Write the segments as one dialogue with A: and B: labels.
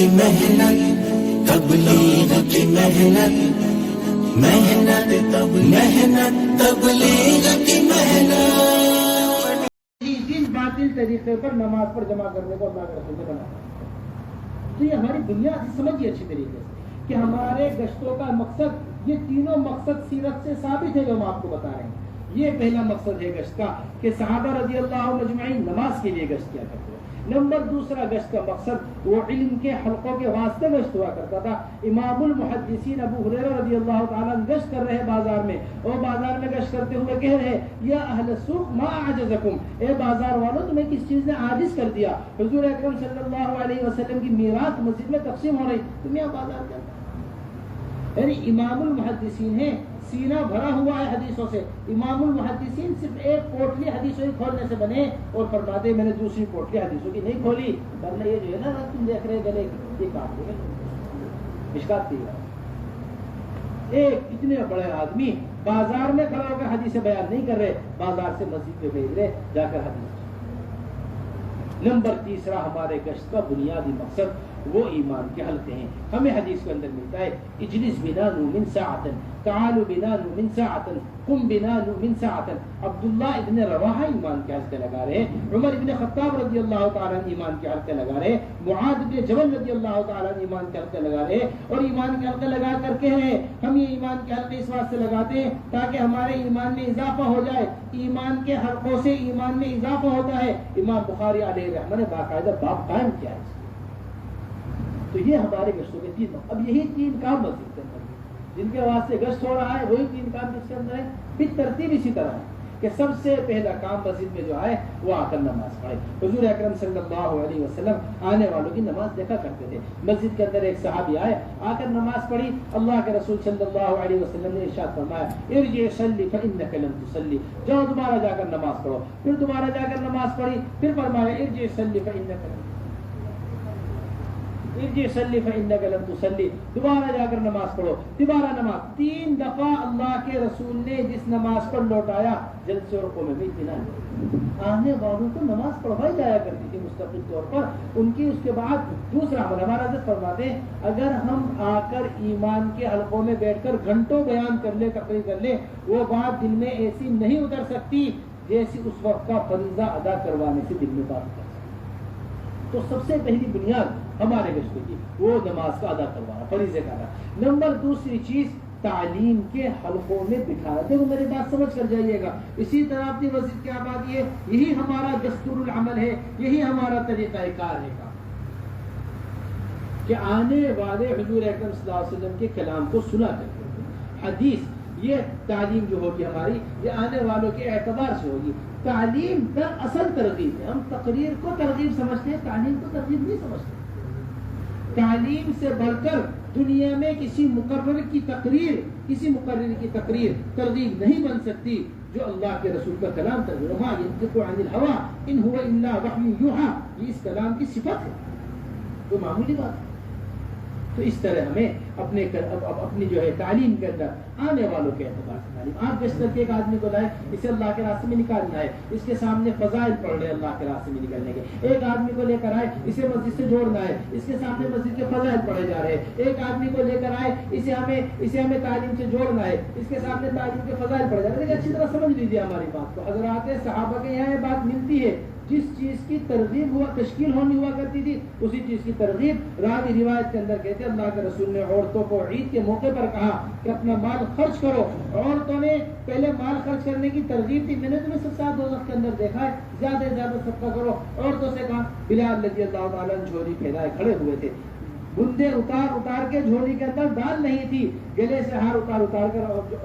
A: محنت تبلیغ کی محنت محنت تبلیغ کی محنت
B: جن باطل طریقے پر نماز پر جمع کرنے کو اللہ کے رسول نے بنا، تو یہ ہماری بنیاد سمجھیے اچھی طریقے سے کہ ہمارے گشتوں کا مقصد، یہ تینوں مقصد سیرت سے ثابت ہے جو ہم آپ کو بتا رہے ہیں۔ یہ پہلا مقصد ہے گشت کا کہ صحابہ رضی اللہ عنہم اجمعین نماز کے لیے گشت کیا کرتے ہیں۔ نمبر دوسرا گشت کا مقصد وہ علم کے حلقوں کے واسطے گشت ہوا کرتا تھا۔ امام المحدثین ابو ہریرہ رضی اللہ تعالیٰ عنہ گشت کر رہے بازار میں، اور بازار میں گشت کرتے ہوئے کہہ رہے یا اہل السوق ما اعجزکم، اے بازار والوں تمہیں کس چیز نے عاجز کر دیا؟ حضور اکرم صلی اللہ علیہ وسلم کی میراث مسجد میں تقسیم ہو رہی، تم یہاں بازار کرتے؟ یعنی امام المحدثین ہیں، سینہ بھرا ہوا ہے حدیثوں سے۔ امام المحدثین صرف ایک پوٹلی حدیثوں کی کھولنے سے بنے اور فرماتے میں نے دوسری پوٹلی حدیثوں کی نہیں کھولی، ورنہ یہ جو ہے نا تم دیکھ رہے گلے یہ کاٹ دے گا مشکات کی۔ ایک اتنے بڑے آدمی بازار میں کھڑا ہو کر حدیث بیان نہیں کر رہے، بازار سے مسجد پہ بھیج رہے جا کر حدیث۔ نمبر تیسرا ہمارے گشت کا بنیادی مقصد وہ ایمان کے حلقے ہیں۔ ہمیں حدیث کے اندر ملتا ہے اجلس بنا نؤمن ساعتا، تعالوا بنا نؤمن ساعتا، قم بنا نؤمن ساعتا۔ عبداللہ ابن رواحہ ایمان کے حلقے لگا رہے، عمر ابن خطاب رضی اللہ تعالیٰ عنہ ایمان کے حلقے لگا رہے، معاذ ابن جبل رضی اللہ تعالیٰ عنہ ایمان کے حلقے لگا رہے، اور ایمان کے حلقے لگا کر کہہ رہے ہم یہ ایمان کے حلقے اس واسطے لگاتے ہیں تاکہ ہمارے ایمان میں اضافہ ہو جائے۔ ایمان کے حلقوں سے ایمان میں اضافہ ہوتا ہے۔ امام بخاری علیہ رحمہ نے باقاعدہ باب قائم کیا ہے۔ تو یہ ہمارے گشتوں کے تین، اب یہی تین کام مسجد کے اندر جن کے واسطے گشت ہو رہا ہے، وہی تین کام جس کے اندر ہے۔ پھر ترتیب اسی طرح ہے کہ سب سے پہلا کام مسجد میں جو ہے وہ آ کر نماز پڑھے۔ حضور اکرم صلی اللہ علیہ وسلم آنے والوں کی نماز دیکھا کرتے تھے۔ مسجد کے اندر ایک صحابی آئے، آ کر نماز پڑھی، اللہ کے رسول صلی اللہ علیہ وسلم نے ارشاد فرمایا ارجع صلی فانک لم تصلی، جاؤ دوبارہ جا کر نماز پڑھو۔ پھر دوبارہ جا کر نماز پڑھی، پھر فرمایا ارجع صلی فانک لم تصلی، دوبارہ جا کر نماز پڑھو، دوبارہ نماز۔ تین دفعہ اللہ کے رسول نے جس نماز پر لوٹایا، جلد سے رکوع میں بھی اطمینان۔ آنے والوں کو نماز پڑھوائی جایا کرتی تھی مستقل طور پر ان کی۔ اس کے بعد دوسرا عمل ہمارا حضرت فرماتے ہیں اگر ہم آ کر ایمان کے حلقوں میں بیٹھ کر گھنٹوں بیان کر لیں، تقریر کر لیں، وہ بات دل میں ایسی نہیں اتر سکتی جیسی اس وقت کا فریضہ ادا کروانے سے دل میں بات اتر سکتی۔ تو سب سے پہلی بنیاد ہمارے گشتوں کی وہ نماز کا ادا کروانا، فریضے کا ادا۔ نمبر دوسری چیز تعلیم کے حلقوں میں بٹھانا۔ دیکھو میری بات سمجھ کر جائیے گا، اسی طرح اپنی مسجد کی آبادی ہے، یہی ہمارا دستور العمل ہے، یہی ہمارا طریقہ کار ہے کہ آنے والے حضور اکرم صلی اللہ علیہ وسلم کے کلام کو سنا کرتے ہیں۔ حدیث یہ تعلیم جو ہوگی ہماری یہ آنے والوں کے اعتبار سے ہوگی۔ تعلیم در اصل ترغیب ہے۔ ہم تقریر کو ترغیب سمجھتے ہیں، تعلیم کو ترغیب نہیں سمجھتے۔ تعلیم سے بڑھ کر دنیا میں کسی مقرر کی تقریر ترغیب نہیں بن سکتی جو اللہ کے رسول کا کلام ترغیب۔ وما ينطق عن الهوى ان هو الا وحي يوحى، یہ اس کلام کی صفت ہے، تو معمولی بات ہے۔ تو اس طرح ہمیں اپنی جو ہے تعلیم کے اندر آنے والوں کے اعتبار سے تعلیم۔ آپ جس طرح کے ایک آدمی کو لائے، اسے اللہ کے راستے میں نکالنا ہے، اس کے سامنے فضائل پڑھ رہے اللہ کے راستے میں نکلنے کے۔ ایک آدمی کو لے کر آئے، اسے مسجد سے جوڑنا ہے، اس کے سامنے مسجد کے فضائل پڑھے جا رہے ہیں۔ ایک آدمی کو لے کر آئے، اسے ہمیں تعلیم سے جوڑنا ہے، اس کے سامنے تعلیم کے فضائل پڑھے جا رہے ہیں۔ لیکن اچھی طرح سمجھ لیجیے ہماری بات کو، حضرات صحابہ کے یہاں یہ بات ملتی ہے، جس چیز کی ترغیب تشکیل ہونی ہوا کرتی تھی اسی چیز کی ترغیب راوی روایت کے اندر کہتے ہیں اللہ کے رسول نے عورتوں کو عید کے موقع پر کہا کہ اپنا مال خرچ کرو۔ عورتوں نے پہلے مال خرچ کرنے کی ترغیب دی، میں نے تمہیں سب ساتھ دوزخ کے اندر دیکھا ہے، زیادہ سے زیادہ صدقہ کرو۔ عورتوں سے کہا، بلال رضی اللہ تعالیٰ جھولی پھیلائے کھڑے ہوئے تھے، بندے اتار کے جھولی کے اندر ڈال نہیں تھی، گلے سے ہار اتار کر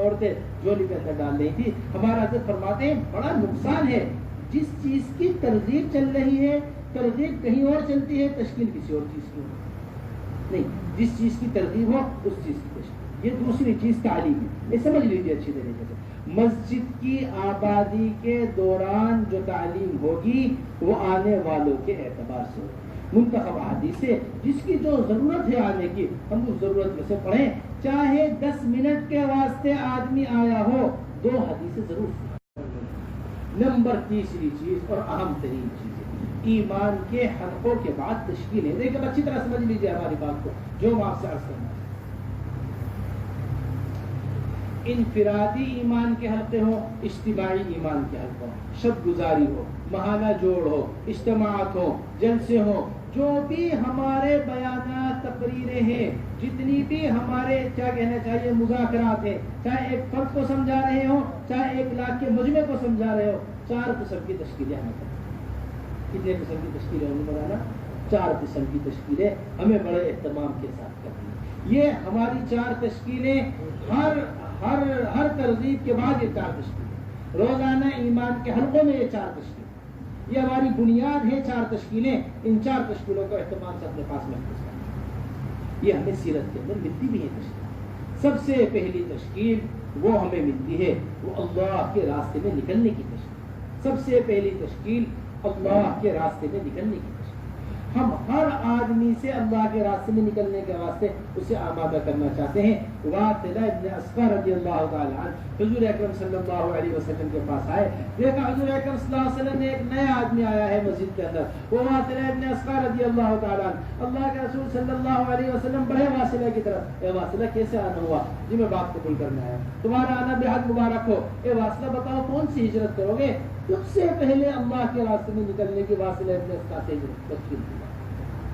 B: عورتیں جھولی کے اندر ڈال نہیں تھی۔ ہمارا حضرت فرماتے ہیں بڑا نقصان ہے جس چیز کی ترغیب چل رہی ہے، ترغیب کہیں اور چلتی ہے، تشکیل کسی اور چیز کی نہیں۔ جس چیز کی ترغیب ہو اس چیز کی تشکیل۔ یہ دوسری چیز تعلیم ہے، یہ سمجھ لیجیے اچھی طریقے سے۔ مسجد کی آبادی کے دوران جو تعلیم ہوگی وہ آنے والوں کے اعتبار سے ہوگی۔ منتخب احادیث سے جس کی جو ضرورت ہے آنے کی، ہم اس ضرورت میں سے پڑھیں، چاہے 10 منٹ کے واسطے آدمی آیا ہو، 2 حدیثیں ضرور۔ نمبر تیسری چیز اور اہم ترین چیز ہے ایمان کے حلقوں کے بعد تشکیل ہے. دیکھیں اچھی طرح سمجھ لیجیے ہماری بات کو جو میں آپ سے عرض کرنا. انفرادی ایمان کے حلقے ہوں، اجتماعی ایمان کے حلقے ہوں، شب گزاری ہو، ماہانہ جوڑ ہو، اجتماعات ہو، جلسے ہوں، جو بھی ہمارے بیانات تقریریں ہیں، جتنی بھی ہمارے کیا کہنا چاہیے مذاکرات ہیں، چاہے ایک فرد کو سمجھا رہے ہوں، چاہے 1 لاکھ کے مجمع کو سمجھا رہے ہو، 4 قسم کی تشکیلیں ہمیں کریں. کتنے قسم کی تشکیلیں ہمیں بنانا؟ 4 قسم کی تشکیلیں ہمیں بڑے اہتمام کے ساتھ کرنی. یہ ہماری 4 تشکیلیں ہر ترغیب کے بعد یہ 4 تشکیلیں، روزانہ ایمان کے حلقوں میں یہ 4 تشکیلیں، یہ ہماری بنیاد ہے. 4 تشکیلیں، ان 4 تشکیلوں کا اہتمام سے اپنے پاس محفوظ کرنا. یہ ہمیں سیرت کے اندر ملتی بھی ہے تشکیل. سب سے پہلی تشکیل وہ ہمیں ملتی ہے، وہ اللہ کے راستے میں نکلنے کی تشکیل. سب سے پہلی تشکیل اللہ کے راستے میں نکلنے کی تشکیل. ہم ہر آدمی سے اللہ کے راستے میں نکلنے کے واسطے اسے آمادہ کرنا چاہتے ہیں. واطلہ ابن اسقر رضی اللہ تعالی عنہ حضور اکرم صلی اللہ علیہ وسلم کے پاس آئے. دیکھا حضور اکرم صلی اللہ علیہ وسلم نے ایک نیا آدمی آیا ہے مسجد کے اندر، وہ واطلہ ابن اسقر رضی اللہ تعالی عنہ. اللہ کے رسول صلی اللہ علیہ وسلم بڑے واصلہ کی طرف، اے واصلہ کیسے آنا ہوا؟ جی میں بات قبول کرنے آیا، تمہارا آنا بےحد مبارک ہو. اے واصلہ بتاؤ کون سی ہجرت کرو گے؟ سب سے پہلے اللہ کے راستے میں نکلنے کی واصلہ ابن اسقر سے ہجرت کی.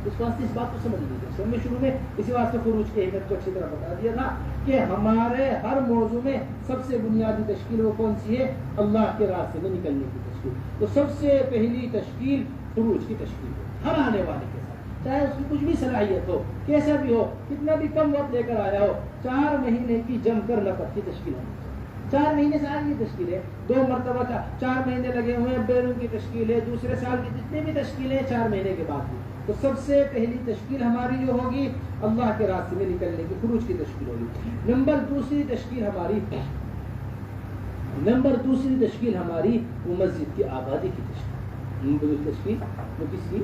B: اس واسطے اس بات کو سمجھ لیجیے. میں شروع میں اسی واسطے خروج کی اہمیت کو اچھی طرح بتا دیا تھا کہ ہمارے ہر موضوع میں سب سے بنیادی تشکیل وہ کون سی ہے؟ اللہ کے راستے میں نکلنے کی تشکیل. تو سب سے پہلی تشکیل خروج کی تشکیل ہے. ہر آنے والے کے ساتھ چاہے اس کی کچھ بھی صلاحیت ہو، کیسا بھی ہو، کتنا بھی کم وقت لے کر آیا ہو، 4 مہینے کی جم کر نفر کی تشکیل ہے. 4 مہینے سے آج کی تشکیل ہے. 2 مرتبہ 4 مہینے لگے ہوئے ہیں، بیرون کی تشکیل ہے. دوسرے سال کی جتنی بھی تشکیلیں 4 مہینے کے بعد بھی. تو سب سے پہلی تشکیل ہماری جو ہوگی اللہ کے راستے میں نکلنے کی خروج کی تشکیل ہوگی. دوسری تشکیل ہماری وہ مسجد کی آبادی کی تشکیل. وہ کس کی؟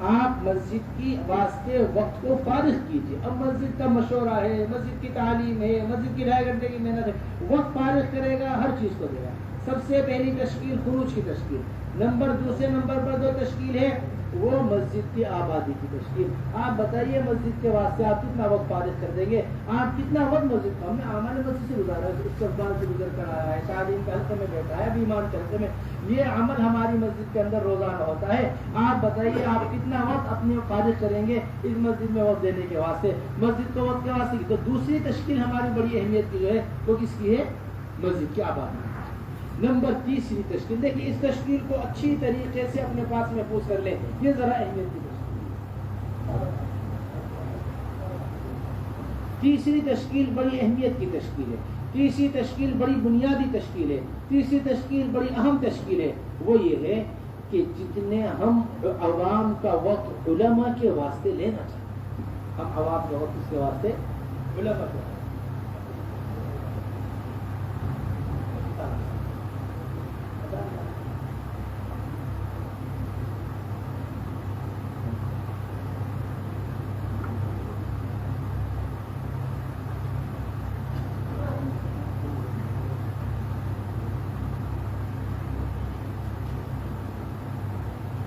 B: آپ مسجد کی واسطے وقت کو فارغ کیجیے. اب مسجد کا مشورہ ہے، مسجد کی تعلیم ہے، مسجد کی 2.5 گھنٹے کی محنت ہے، وقت فارغ کرے گا، ہر چیز کو دے گا. سب سے پہلی تشکیل خروج کی تشکیل. دوسرے نمبر پر جو تشکیل ہے وہ مسجد کی آبادی کی تشکیل. آپ بتائیے مسجد کے واسطے آپ کتنا وقت فارغ کر دیں گے؟ آپ کتنا وقت مسجد کو؟ ہم نے اعمال مسجد سے گزارا ہے، استقبال سے گزر کر آیا ہے، تعلیم کے حلقے میں بیٹھا ہے، ایمان کے حلقے میں. یہ عمل ہماری مسجد کے اندر روزانہ ہوتا ہے. آپ بتائیے آپ کتنا وقت اپنے فارغ کریں گے اس مسجد میں وقت دینے کے واسطے، مسجد کو وقت کے واسطے. تو دوسری تشکیل ہماری بڑی اہمیت کی جو ہے وہ کس کی ہے؟ مسجد کی آبادی. تیسری تشکیل، دیکھیے اس تشکیل کو اچھی طریقے سے اپنے پاس محفوظ کر لیں. یہ ذرا اہمیت کی تشکیل. تیسری تشکیل بڑی اہمیت کی تشکیل ہے. تیسری تشکیل بڑی بنیادی تشکیل ہے. تیسری تشکیل بڑی اہم تشکیل ہے. وہ یہ ہے کہ جتنے ہم عوام کا وقت علماء کے واسطے لینا چاہتے ہیں، ہم عوام کا وقت اس کے واسطے علماء کے واسطے.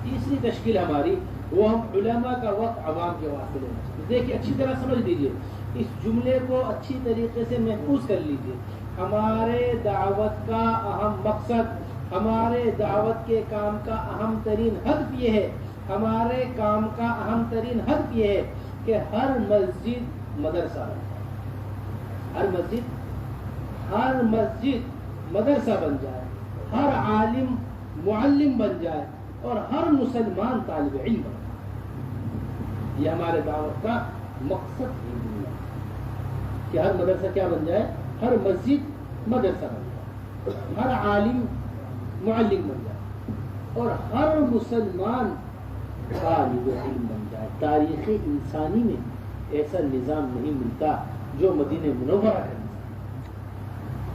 B: تیسری تشکیل ہماری وہ ہم علماء کا وقت عوام کے واسطے لینا چاہتے ہیں. دیکھیے اچھی طرح سمجھ لیجیے، اس جملے کو اچھی طریقے سے محفوظ کر لیجیے. ہمارے دعوت کا اہم مقصد، ہمارے دعوت کے کام کا اہم ترین ہدف یہ ہے، ہمارے کام کا اہم ترین ہدف یہ ہے کہ ہر مسجد مدرسہ بن جائے، ہر مسجد مدرسہ بن جائے، ہر عالم معلم بن جائے اور ہر مسلمان طالب علم بن جائے. یہ ہمارے دعوت کا مقصد ہے کہ ہر مدرسہ کیا بن جائے؟ ہر مسجد مدرسہ بن جائے، ہر عالم معلم بن جائے اور ہر مسلمان طالب علم بن جائے. تاریخ انسانی میں ایسا نظام نہیں ملتا جو مدینہ منورہ کا نظام.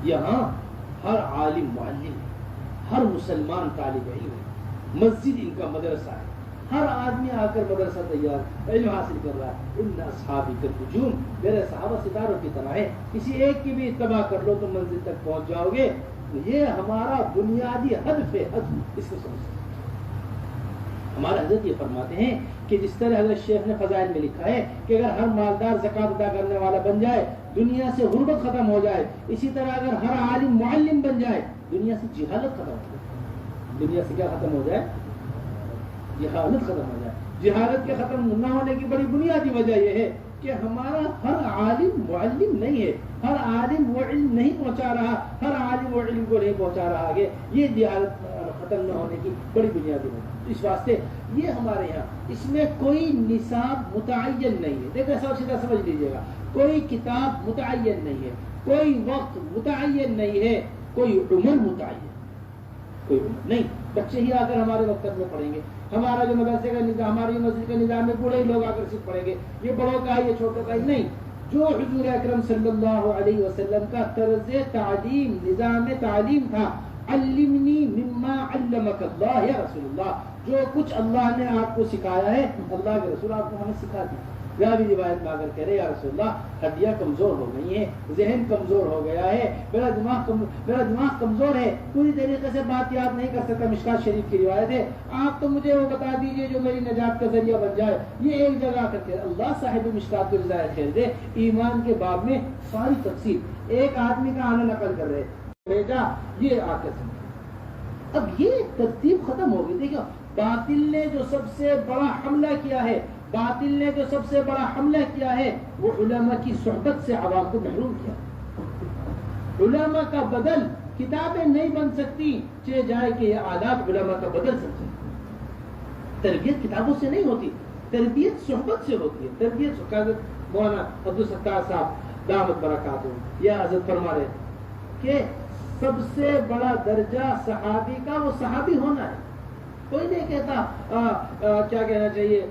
B: یہاں ہر عالم معلم، ہر مسلمان طالب علم ہے، مسجد ان کا مدرسہ ہے. ہر آدمی آ کر مدرسہ تیار علم حاصل کر رہا ہے. ان اصحابی کالنجوم، میرے صحابہ ستاروں کی طرح ہے، کسی ایک کی بھی اتباع کر لو تو منزل تک پہنچ جاؤ گے. یہ ہمارا بنیادی ہدف ہے. ہدف اس کو سمجھو. ہمارے حضرت یہ فرماتے ہیں کہ جس طرح حضرت شیخ نے فضائل میں لکھا ہے کہ اگر ہر مالدار زکوٰۃ ادا کرنے والا بن جائے دنیا سے غربت ختم ہو جائے، اسی طرح اگر ہر عالم معلم بن جائے دنیا سے جہالت ختم ہو جائے۔ دنیا سے کیا ختم ہو جائے؟ جہالت ختم ہو جائے۔ جہالت کے ختم نہ ہونے کی بڑی بنیادی وجہ یہ ہے کہ ہمارا ہر عالم معلم نہیں ہے، ہر عالم وہ علم نہیں پہنچا رہا، ہر عالم وہ علم کو نہیں پہنچا رہا آگے۔ یہ جہالت ختم نہ ہونے کی بڑی بنیادی وجہ۔ اس واسطے یہ ہمارے یہاں اس میں کوئی نصاب متعین نہیں ہے۔ دیکھیں سب سیدھا سمجھ لیجیے گا، کوئی کتاب متعین نہیں ہے، کوئی وقت متعین نہیں ہے، کوئی عمر متعین، کوئی عمر نہیں۔ بچے ہی آ کر ہمارے وقت میں پڑھیں گے، ہمارا جو مدرسے کا نظام، ہماری مسجد کا نظام ہے، بوڑھے لوگ آ کر صرف پڑھیں گے، یہ بڑوں کا ہے یہ چھوٹوں کا ہی نہیں۔ جو حضور اکرم صلی اللہ علیہ وسلم کا طرز تعلیم، نظام تعلیم تھا، علمنی مما علمک اللہ یا رسول اللہ، جو کچھ اللہ نے آپ کو سکھایا ہے اللہ کے رسول آپ کو ہمیں سکھا دی۔ یا بھی روایت لا کر کہہ رہے یا رسول اللہ ہڈیاں کمزور ہو گئی ہیں، ذہن کمزور ہو گیا ہے، میرا دماغ کمزور ہے، پوری طریقے سے بات یاد نہیں کر سکتا۔ مشکات شریف کی روایت ہے، آپ تو مجھے وہ بتا دیجئے جو میری نجات کا ذریعہ بن جائے۔ یہ ایک جگہ کر کے اللہ صاحب مشکات کو جزائے خیر دے، ایمان کے باب میں ساری تفصیل ایک آدمی کا آنا نقل کر رہے بھیجا، یہ آ کے سمجھ۔ اب یہ ترتیب ختم ہو گئی۔ دیکھو باطل نے جو سب سے بڑا حملہ کیا ہے، باطل نے جو سب سے بڑا حملہ کیا ہے وہ علماء کی صحبت سے عوام کو محروم کیا۔ علماء کا بدل کتابیں نہیں بن سکتی، چلے جائے کہ یہ آداب علماء کا بدل سکتے۔ تربیت کتابوں سے نہیں ہوتی، تربیت صحبت سے ہوتی ہے۔ تربیت مولانا عبدالستار صاحب دامت برکاتہ یہ حضرت فرما رہے کہ سب سے بڑا درجہ صحابی کا وہ صحابی ہونا ہے۔ کوئی نہیں کہتا کیا کہنا چاہیے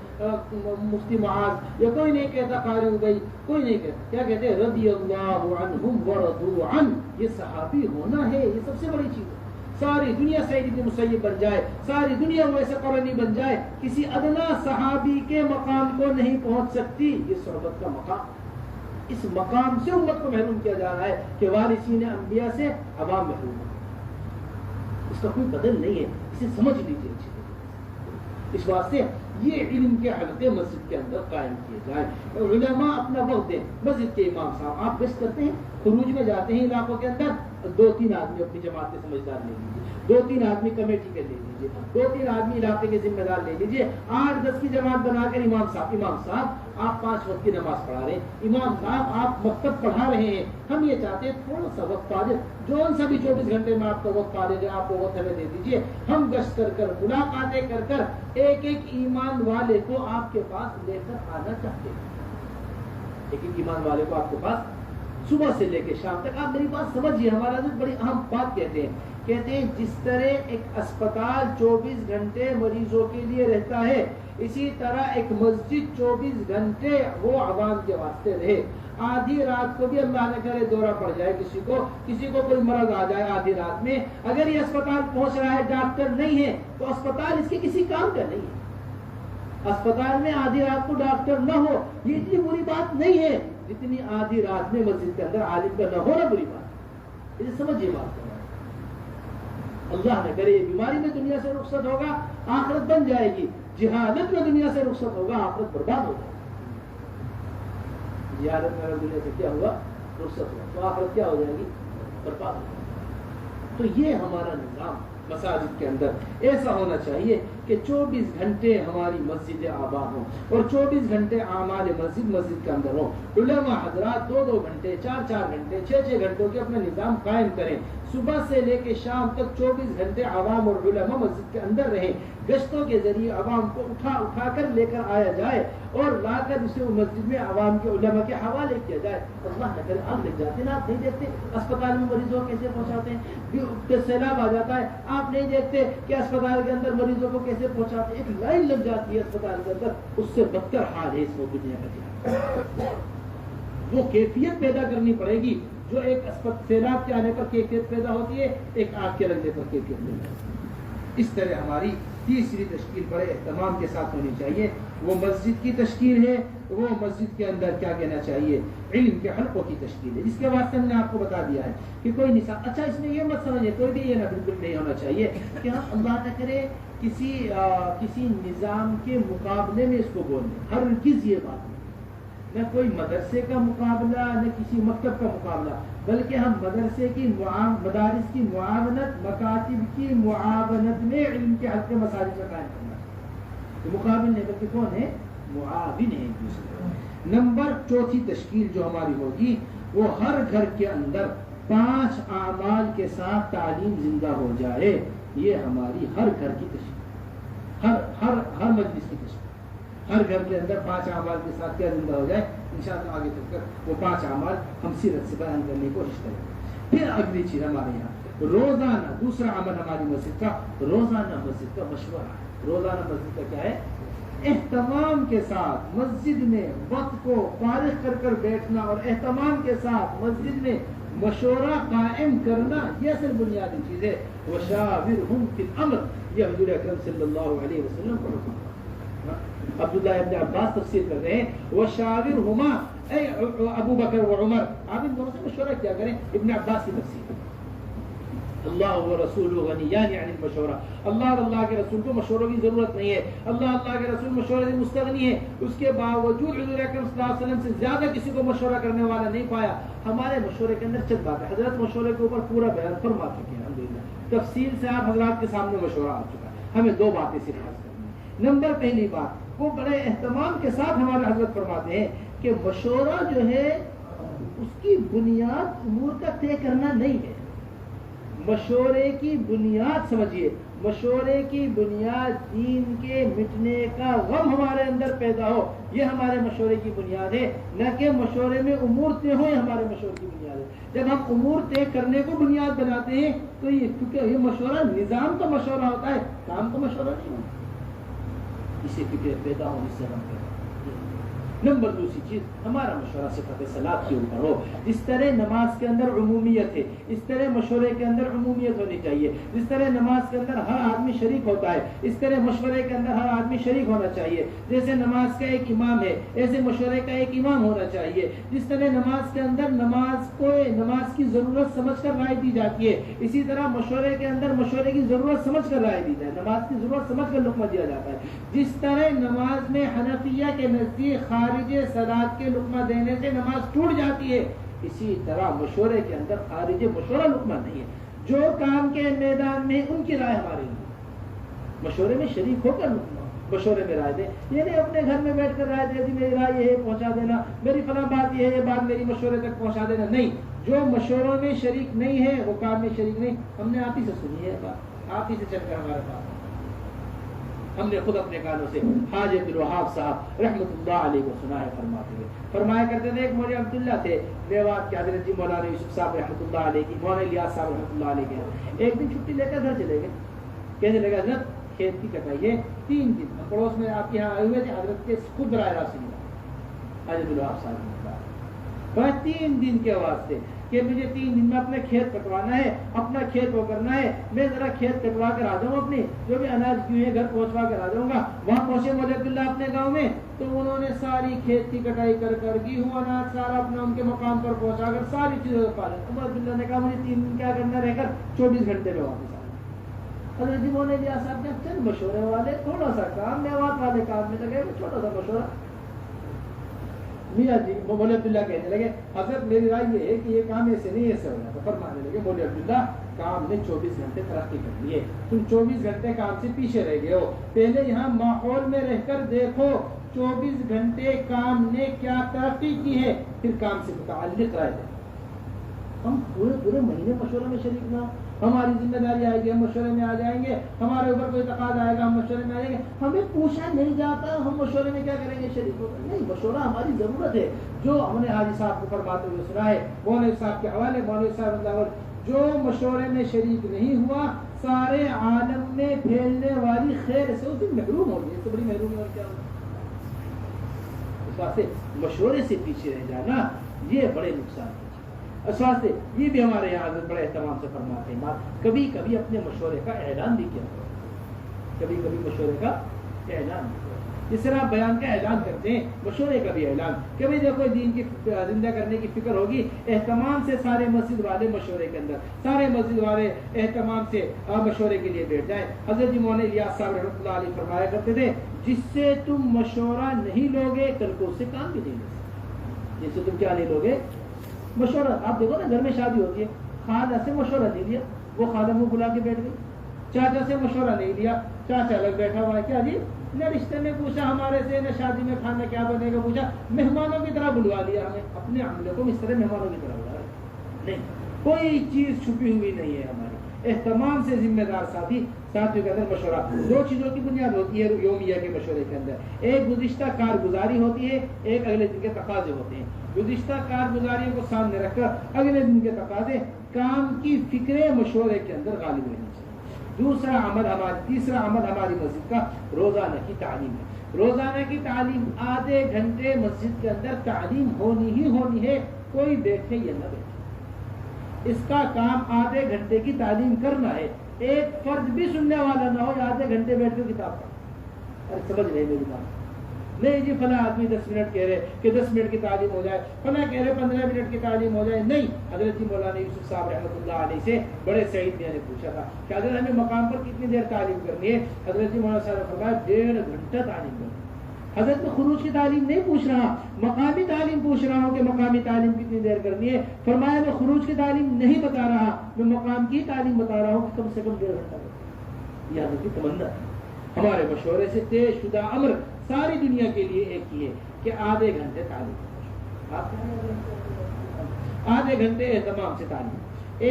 B: مفتی معاذ، یا کوئی نہیں کہتا قاری ابی، کوئی نہیں کہتا، کیا کہتے ہیں رضی اللہ عنہم ورضوا عنہ۔ یہ صحابی ہونا ہے، یہ سب سے بڑی چیز ہے۔ ساری دنیا سعید بن مسیب بن جائے، ساری دنیا ویسے قرنی بن جائے، کسی ادنا صحابی کے مقام کو نہیں پہنچ سکتی۔ یہ صحبت کا مقام، اس مقام سے امت کو محروم کیا جا رہا ہے کہ وارثین انبیاء سے عوام محروم ہے۔ اس کا کوئی بدل نہیں ہے، اسے سمجھ لیجیے اچھی طریقے سے۔ اس واسطے یہ علم کے حلقے مسجد کے اندر قائم کیے جائیں، علماء اپنا وقت دیں۔ مسجد کے امام صاحب آپ گشت کرتے ہیں، خروج میں جاتے ہیں علاقوں کے اندر، 2-3 آدمی اپنی جماعت کے سمجھدار لے لیجیے، 2-3 آدمی کمیٹی کے لے لیجیے، 2-3 آدمی علاقے کے ذمہ دار لے لیجیے، 8-10 کی جماعت بنا کر امام صاحب آپ 5 وقت کی نماز پڑھا رہے ہیں، امام صاحب آپ مکتب پڑھا رہے ہیں۔ ہم یہ چاہتے ہیں تھوڑا سا وقت فارغ، جو ان سبھی 24 گھنٹے میں آپ کا وقت فارغ ہے، آپ کو وقت ہمیں دے دیجیے۔ ہم گشت کر کر ملاقاتیں کر کر ایک ایک ایمان والے کو آپ کے پاس لے کر آنا چاہتے ہیں، ایک ایک ایمان والے کو آپ کے پاس صبح سے لے کے شام تک۔ آپ میری بات سمجھیے، ہمارا حضرت بڑی اہم بات کہتے ہیں جس طرح ایک اسپتال 24 گھنٹے مریضوں کے لیے رہتا ہے، اسی طرح ایک مسجد 24 گھنٹے وہ عوام کے واسطے رہے۔ آدھی رات کو بھی اللہ نہ کرے دورہ پڑ جائے کسی کو کوئی مرض آ جائے آدھی رات میں، اگر یہ اسپتال پہنچ رہا ہے ڈاکٹر نہیں ہے تو اسپتال اس کے کسی کام کا نہیں ہے۔ اسپتال میں آدھی رات کو ڈاکٹر نہ ہو یہ اتنی بری بات نہیں ہے جتنی آدھی رات میں مسجد کے اندر عالم کا نہ ہونا بری بات ہے۔ اسے سمجھیے بات کرنا، اللہ نہ کرے یہ بیماری میں دنیا سے رخصت ہوگا، آخرت بن جائے گی، جہالت میں دنیا سے رخصت ہوگا، آخرت برباد ہو جائے گی۔ جہالت میں اگر دنیا سے کیا ہوا رخصت ہوا تو آخرت کیا ہو جائے گی؟ برباد ہو جائے گی۔ تو یہ ہمارا نظام مساجد کے اندر ایسا ہونا چاہیے کہ 24 گھنٹے ہماری مسجد آباد ہوں اور 24 گھنٹے اعمال مسجد کے اندر ہوں۔ علماء حضرات 2-2 گھنٹے 4-4 گھنٹے 6-6 گھنٹوں کے اپنا نظام قائم کریں، صبح سے لے کے شام تک 24 گھنٹے عوام اور علماء مسجد کے اندر رہیں، گشتوں کے ذریعے عوام کو اٹھا کر لے کر آیا جائے اور لا کر اسے مسجد میں عوام کے علماء کے حوالے کیا جائے۔ اللہ نہ کرے آگ لگ جاتے ہیں، آپ نہیں دیکھتے اسپتال میں مریضوں کو کیسے پہنچاتے ہیں، سیلاب آ جاتا ہے آپ نہیں دیکھتے کہ اسپتال کے اندر مریضوں کو کیسے پہنچاتے ہیں، ایک لائن لگ جاتی ہے اسپتال کے اندر، اس سے بدتر حال ہے اس وقت دنیا کا۔ وہ کیفیت پیدا کرنی پڑے گی جو ایک سیلاب کے آنے پر کیفیت پیدا ہوتی ہے، ایک آگ کے لگنے پر کیفیت پیدا ہوتی ہے۔ اس طرح ہماری تیسری تشکیل بڑے اہتمام کے ساتھ ہونی چاہیے، وہ مسجد کی تشکیل ہے، وہ مسجد کے اندر کیا کہنا چاہیے، علم کے حلقوں کی تشکیل ہے، جس کے واسطے ہم نے آپ کو بتا دیا ہے کہ کوئی نصاب، اچھا اس میں یہ مت سمجھے کوئی بھی یہ نہ بالکل نہیں ہونا چاہیے کہ ہم اللہ نہ کرے کسی نظام کے مقابلے میں اس کو بول دیں، ہرگز یہ بات نہیں، نہ کوئی مدرسے کا مقابلہ نہ کسی مکتب کا مقابلہ، بلکہ ہم مدرسے کی مدارس کی معاونت، مکاتب کی معاونت میں علم کے حلقے مساجد میں قائم کرنا ہے، مقابل نہیں بلکہ کون ہے، معاون ہے ایک دوسرے۔ نمبر چوتھی تشکیل جو ہماری ہوگی وہ ہر گھر کے اندر 5 اعمال کے ساتھ تعلیم زندہ ہو جائے، یہ ہماری ہر گھر کی تشکیل، ہر مجلس کی تشکیل، ہر گھر کے اندر 5 اعمال کے ساتھ کیا زندہ ہو جائے، انشاءاللہ آگے چل کر وہ 5 اعمال ہم سیرت سے بیان کرنے کی کوشش کریں گے۔ پھر اگلی چیز ہمارے یہاں روزانہ، دوسرا عمل ہماری مسجد کا، روزانہ مسجد کا مشورہ ہے۔ روزانہ مسجد کا کیا ہے، اہتمام کے ساتھ مسجد میں وقت کو فارغ کر کر بیٹھنا اور اہتمام کے ساتھ مسجد میں مشورہ قائم کرنا، یہ اصل بنیادی چیز ہے۔ وَشَاوِرْهُمْ فِي الْأَمْرِ، یہ حضور اکرم صلی اللہ علیہ وسلم کا حکم ہے۔ عبداللہ ابن عباس تفسیر کر رہے ہیں وَشَاوِرْهُمَا، اے ابو بکر و عمر، آپ ان دونوں سے مشورہ کیا کریں۔ ابن عباس کی تفسیر، اللہ و رسول غنیان عن المشورہ، اللہ اور اللہ کے رسول کو مشوروں کی ضرورت نہیں ہے، اللہ کے رسول مشورے سے مستغنی ہے، اس کے باوجود حضور اکرم صلی اللہ علیہ وسلم سے زیادہ کسی کو مشورہ کرنے والا نہیں پایا۔ ہمارے مشورے کے اندر چند باتیں، حضرت مشورے کے اوپر پورا بیان فرما چکے ہیں الحمدللہ، تفصیل سے آپ حضرات کے سامنے مشورہ آ چکا ہے، ہمیں 2 باتیں صرف عرض کرنی ہے۔ نمبر پہلی بات، وہ بڑے اہتمام کے ساتھ ہمارے حضرت فرماتے ہیں کہ مشورہ جو ہے اس کی بنیاد امور کا طے کرنا نہیں ہے، مشورے کی بنیاد سمجھیے، مشورے کی بنیاد دین کے مٹنے کا غم ہمارے اندر پیدا ہو، یہ ہمارے مشورے کی بنیاد ہے، نہ کہ مشورے میں امور طے ہو، یہ ہمارے مشورے کی بنیاد ہے۔ جب ہم امور طے کرنے کو بنیاد بناتے ہیں تو یہ کیونکہ یہ مشورہ نظام کا مشورہ ہوتا ہے، کام کا مشورہ نہیں ہوتا، اسے فکر پیدا ہو، اس سے ہم پیدا۔ نمبر دوسری چیز، ہمارا مشورہ صفت صلاۃ کے اوپر ہو، جس طرح نماز کے اندر عمومیت ہے اس طرح مشورے کے اندر عمومیت ہونی چاہیے، جس طرح نماز کے اندر ہر آدمی شریک ہوتا ہے اس طرح مشورے کے اندر ہر آدمی شریک ہونا چاہیے، جیسے نماز کا ایک امام ہے ایسے مشورے کا ایک امام ہونا چاہیے، جس طرح نماز کے اندر نماز کی ضرورت سمجھ کر رائے دی جاتی ہے، اسی طرح مشورے کے اندر مشورے کی ضرورت سمجھ کر رائے دی جائے، نماز کی ضرورت سمجھ کر لقمہ دیا جاتا ہے، جس طرح نماز میں حنفیہ کے نزدیک خارج صلاۃ کے لقمہ دینے سے نماز ٹوٹ جاتی ہے، اسی طرح مشورے کے اندر خارج مشورہ لقمہ نہیں ہے، جو کام کے میدان میں ان کی رائے ہمارے لیے، مشورے میں شریک ہو کر مشورے میں رائے دیں، یہ نہیں اپنے گھر میں بیٹھ کر رائے دے دی میری رائے یہ ہے پہنچا دینا، میری فلاں بات یہ ہے یہ بات میری مشورے تک پہنچا دینا، نہیں، جو مشوروں میں شریک نہیں ہے وہ کام میں شریک نہیں۔ ہم نے آپ ہی سے سنی ہے بات، آپ ہی سے چل کر ہمارے پاس ہم نے خود اپنے کانوں سے حاجی عبدالوہاب صاحب رحمۃ اللہ علیہ کو سنا ہے فرماتے ہوئے، فرمایا کرتے تھے ایک مولوی عبداللہ تھے میوات کے، حضرت جی مولانا یوسف صاحب رحمۃ اللہ علیہ کی، مولانا الیاس صاحب رحمۃ اللہ علیہ کے ایک دن چھٹی لے کر گھر چلے گئے، کہنے لگا حضرت کھیت کی کٹائی ہے 3 دن، پڑوس میں آپ کے یہاں آئے ہوئے تھے، حضرت کے خود براہ راست نہیں حاجی عبدالوہاب صاحب 3 دن کے واسطے کہ مجھے 3 دن میں اپنے کھیت کٹوانا ہے، اپنا کھیت وہ کرنا ہے، میں ذرا کھیت کٹوا کر آ جاؤں، اپنی جو بھی اناج کیوں ہے گھر پہنچوا کر آ جاؤں گا۔ وہاں پہنچے مولوی عبداللہ اپنے گاؤں میں تو انہوں نے ساری کھیت کی کٹائی کر گیہوں اناج سارا اپنا ان کے مقام پر پہنچا کر ساری چیزوں پا لیں۔ عمر عبداللہ نے کہا مجھے 3 دن کیا کرنا رہ کر 24 گھنٹے میں واپس آنا۔ حضرت جی مولانا الیاس صاحب نے چند مشورے والے تھوڑا سا کام میوات والے کام میں لگے، چھوٹا سا مشورہ، میاں جی مولوی عبداللہ کہنے لگے حضرت میری رائے یہ ہے کہ یہ کام ایسے نہیں ایسے ہو جاتا، فرمانے لگے مولوی عبداللہ کام نے 24 گھنٹے ترقی کر لی ہے، تم 24 گھنٹے کام سے پیچھے رہ گئے ہو، پہلے یہاں ماحول میں رہ کر دیکھو 24 گھنٹے کام نے کیا ترقی کی ہے، پھر کام سے متعلق رائے دیں۔ ہم پورے مہینے مشورے میں شریک نہ ہو، ہماری ذمہ داری آئے گی ہم مشورے میں آ جائیں گے، ہمارے اوپر کوئی تقاضا آئے گا ہم مشورے میں آ جائیں گے، ہمیں پوچھا نہیں جاتا ہم مشورے میں کیا کریں گے شریک ہو کر، نہیں، مشورہ ہماری ضرورت ہے۔ جو ہم نے حاجی صاحب کو فرماتے ہوئے سنا ہے مولوی صاحب کے حوالے، مولوی صاحب جو مشورے میں شریک نہیں ہوا سارے عالم میں پھیلنے والی خیر سے اس دن محروم ہو گئی، اس سے بڑی محرومی اور کیا ہوگی؟ اس واسطے مشورے سے پیچھے رہ جانا یہ بڑے نقصان ہے۔ اس واسطے یہ بھی ہمارے یہاں بڑے اہتمام سے فرماتے ہیں، کبھی کبھی اپنے مشورے کا اعلان بھی کیا کرو، کبھی کبھی مشورے کا اعلان، جس طرح آپ بیان کا اعلان کرتے ہیں، مشورے کا بھی اعلان. کبھی جب کوئی دین کی زندہ کرنے کی فکر ہوگی، اہتمام سے سارے مسجد والے مشورے کے اندر، سارے مسجد والے اہتمام سے مشورے کے لیے بیٹھ جائیں. حضرت جی مولانا الیاس صاحب رحمۃ اللہ علیہ فرمایا کرتے تھے، جس سے تم مشورہ نہیں لوگے کل کو اس سے کام بھی نہیں لے سکتے. جس سے تم کیا نہیں لوگے؟ مشورہ. آپ دیکھو نا، گھر میں شادی ہوتی ہے، خالہ سے مشورہ نہیں لیا، وہ خالہ منہ بلا کے بیٹھ گئی. چاچا سے مشورہ نہیں لیا، چاچا الگ بیٹھا ہوا ہے، کیا جی نہ رشتے میں پوچھا ہمارے سے، نہ شادی میں کھانا کیا بنے گا پوچھا، مہمانوں کی طرح بلوا لیا ہمیں. اپنے عملے کو اس طرح مہمانوں کی طرح بلا رہے نہیں، کوئی چیز چھپی ہوئی نہیں ہے. ہماری اہتمام سے ذمہ دار ساتھیوں کے اندر مشورہ. دو چیزوں کی بنیاد ہوتی ہے یومیہ کے مشورے کے اندر، ایک گزشتہ کارگزاری ہوتی ہے، ایک اگلے دن کے تقاضے ہوتے ہیں. گزشتہ کارگزاریوں کو سامنے رکھ کر اگلے دن کے تقاضے، کام کی فکریں مشورے کے اندر غالب رہنی چاہیے. تیسرا عمل ہماری مسجد کا روزانہ کی تعلیم ہے. روزانہ کی تعلیم، آدھے گھنٹے مسجد کے اندر تعلیم ہونی ہی ہونی ہے، کوئی بیٹھے یا نہ بیٹھے. اس کا کام آدھے گھنٹے کی تعلیم کرنا ہے. ایک فرد بھی سننے والا نہ ہو یا آدھے گھنٹے بیٹھ کر کتاب پڑھ. ارے سمجھ رہے میری بات؟ نہیں جی فلاں آدمی 10 منٹ کہہ رہے کہ 10 منٹ کی تعلیم ہو جائے، فلاں کہہ رہے 15 منٹ کی تعلیم ہو جائے. نہیں. حضرت جی مولانا یوسف صاحب رحمۃ اللہ علیہ سے بڑے سعید نے پوچھا تھا کہ حضرت ہمیں مقام پر کتنی دیر تعلیم کرنی ہے؟ حضرت جی مولانا صاحب نے فرمایا 1.5 گھنٹہ تعلیم کرنی. حضرت میں خروج کی تعلیم نہیں پوچھ رہا، مقامی تعلیم پوچھ رہا ہوں کہ مقامی تعلیم کتنی دیر کرنی ہے. فرمایا میں خروج کی تعلیم نہیں بتا رہا، میں مقام کی تعلیم بتا رہا ہوں کہ کم سے کم 1.5 گھنٹہ. یہ حضرت کی تمنا ہے. ہمارے مشورے سے طے شدہ امر ساری دنیا کے لیے ایک ہی ہے کہ آدھے گھنٹے تعلیم، آدھے گھنٹے اہتمام سے تعلیم،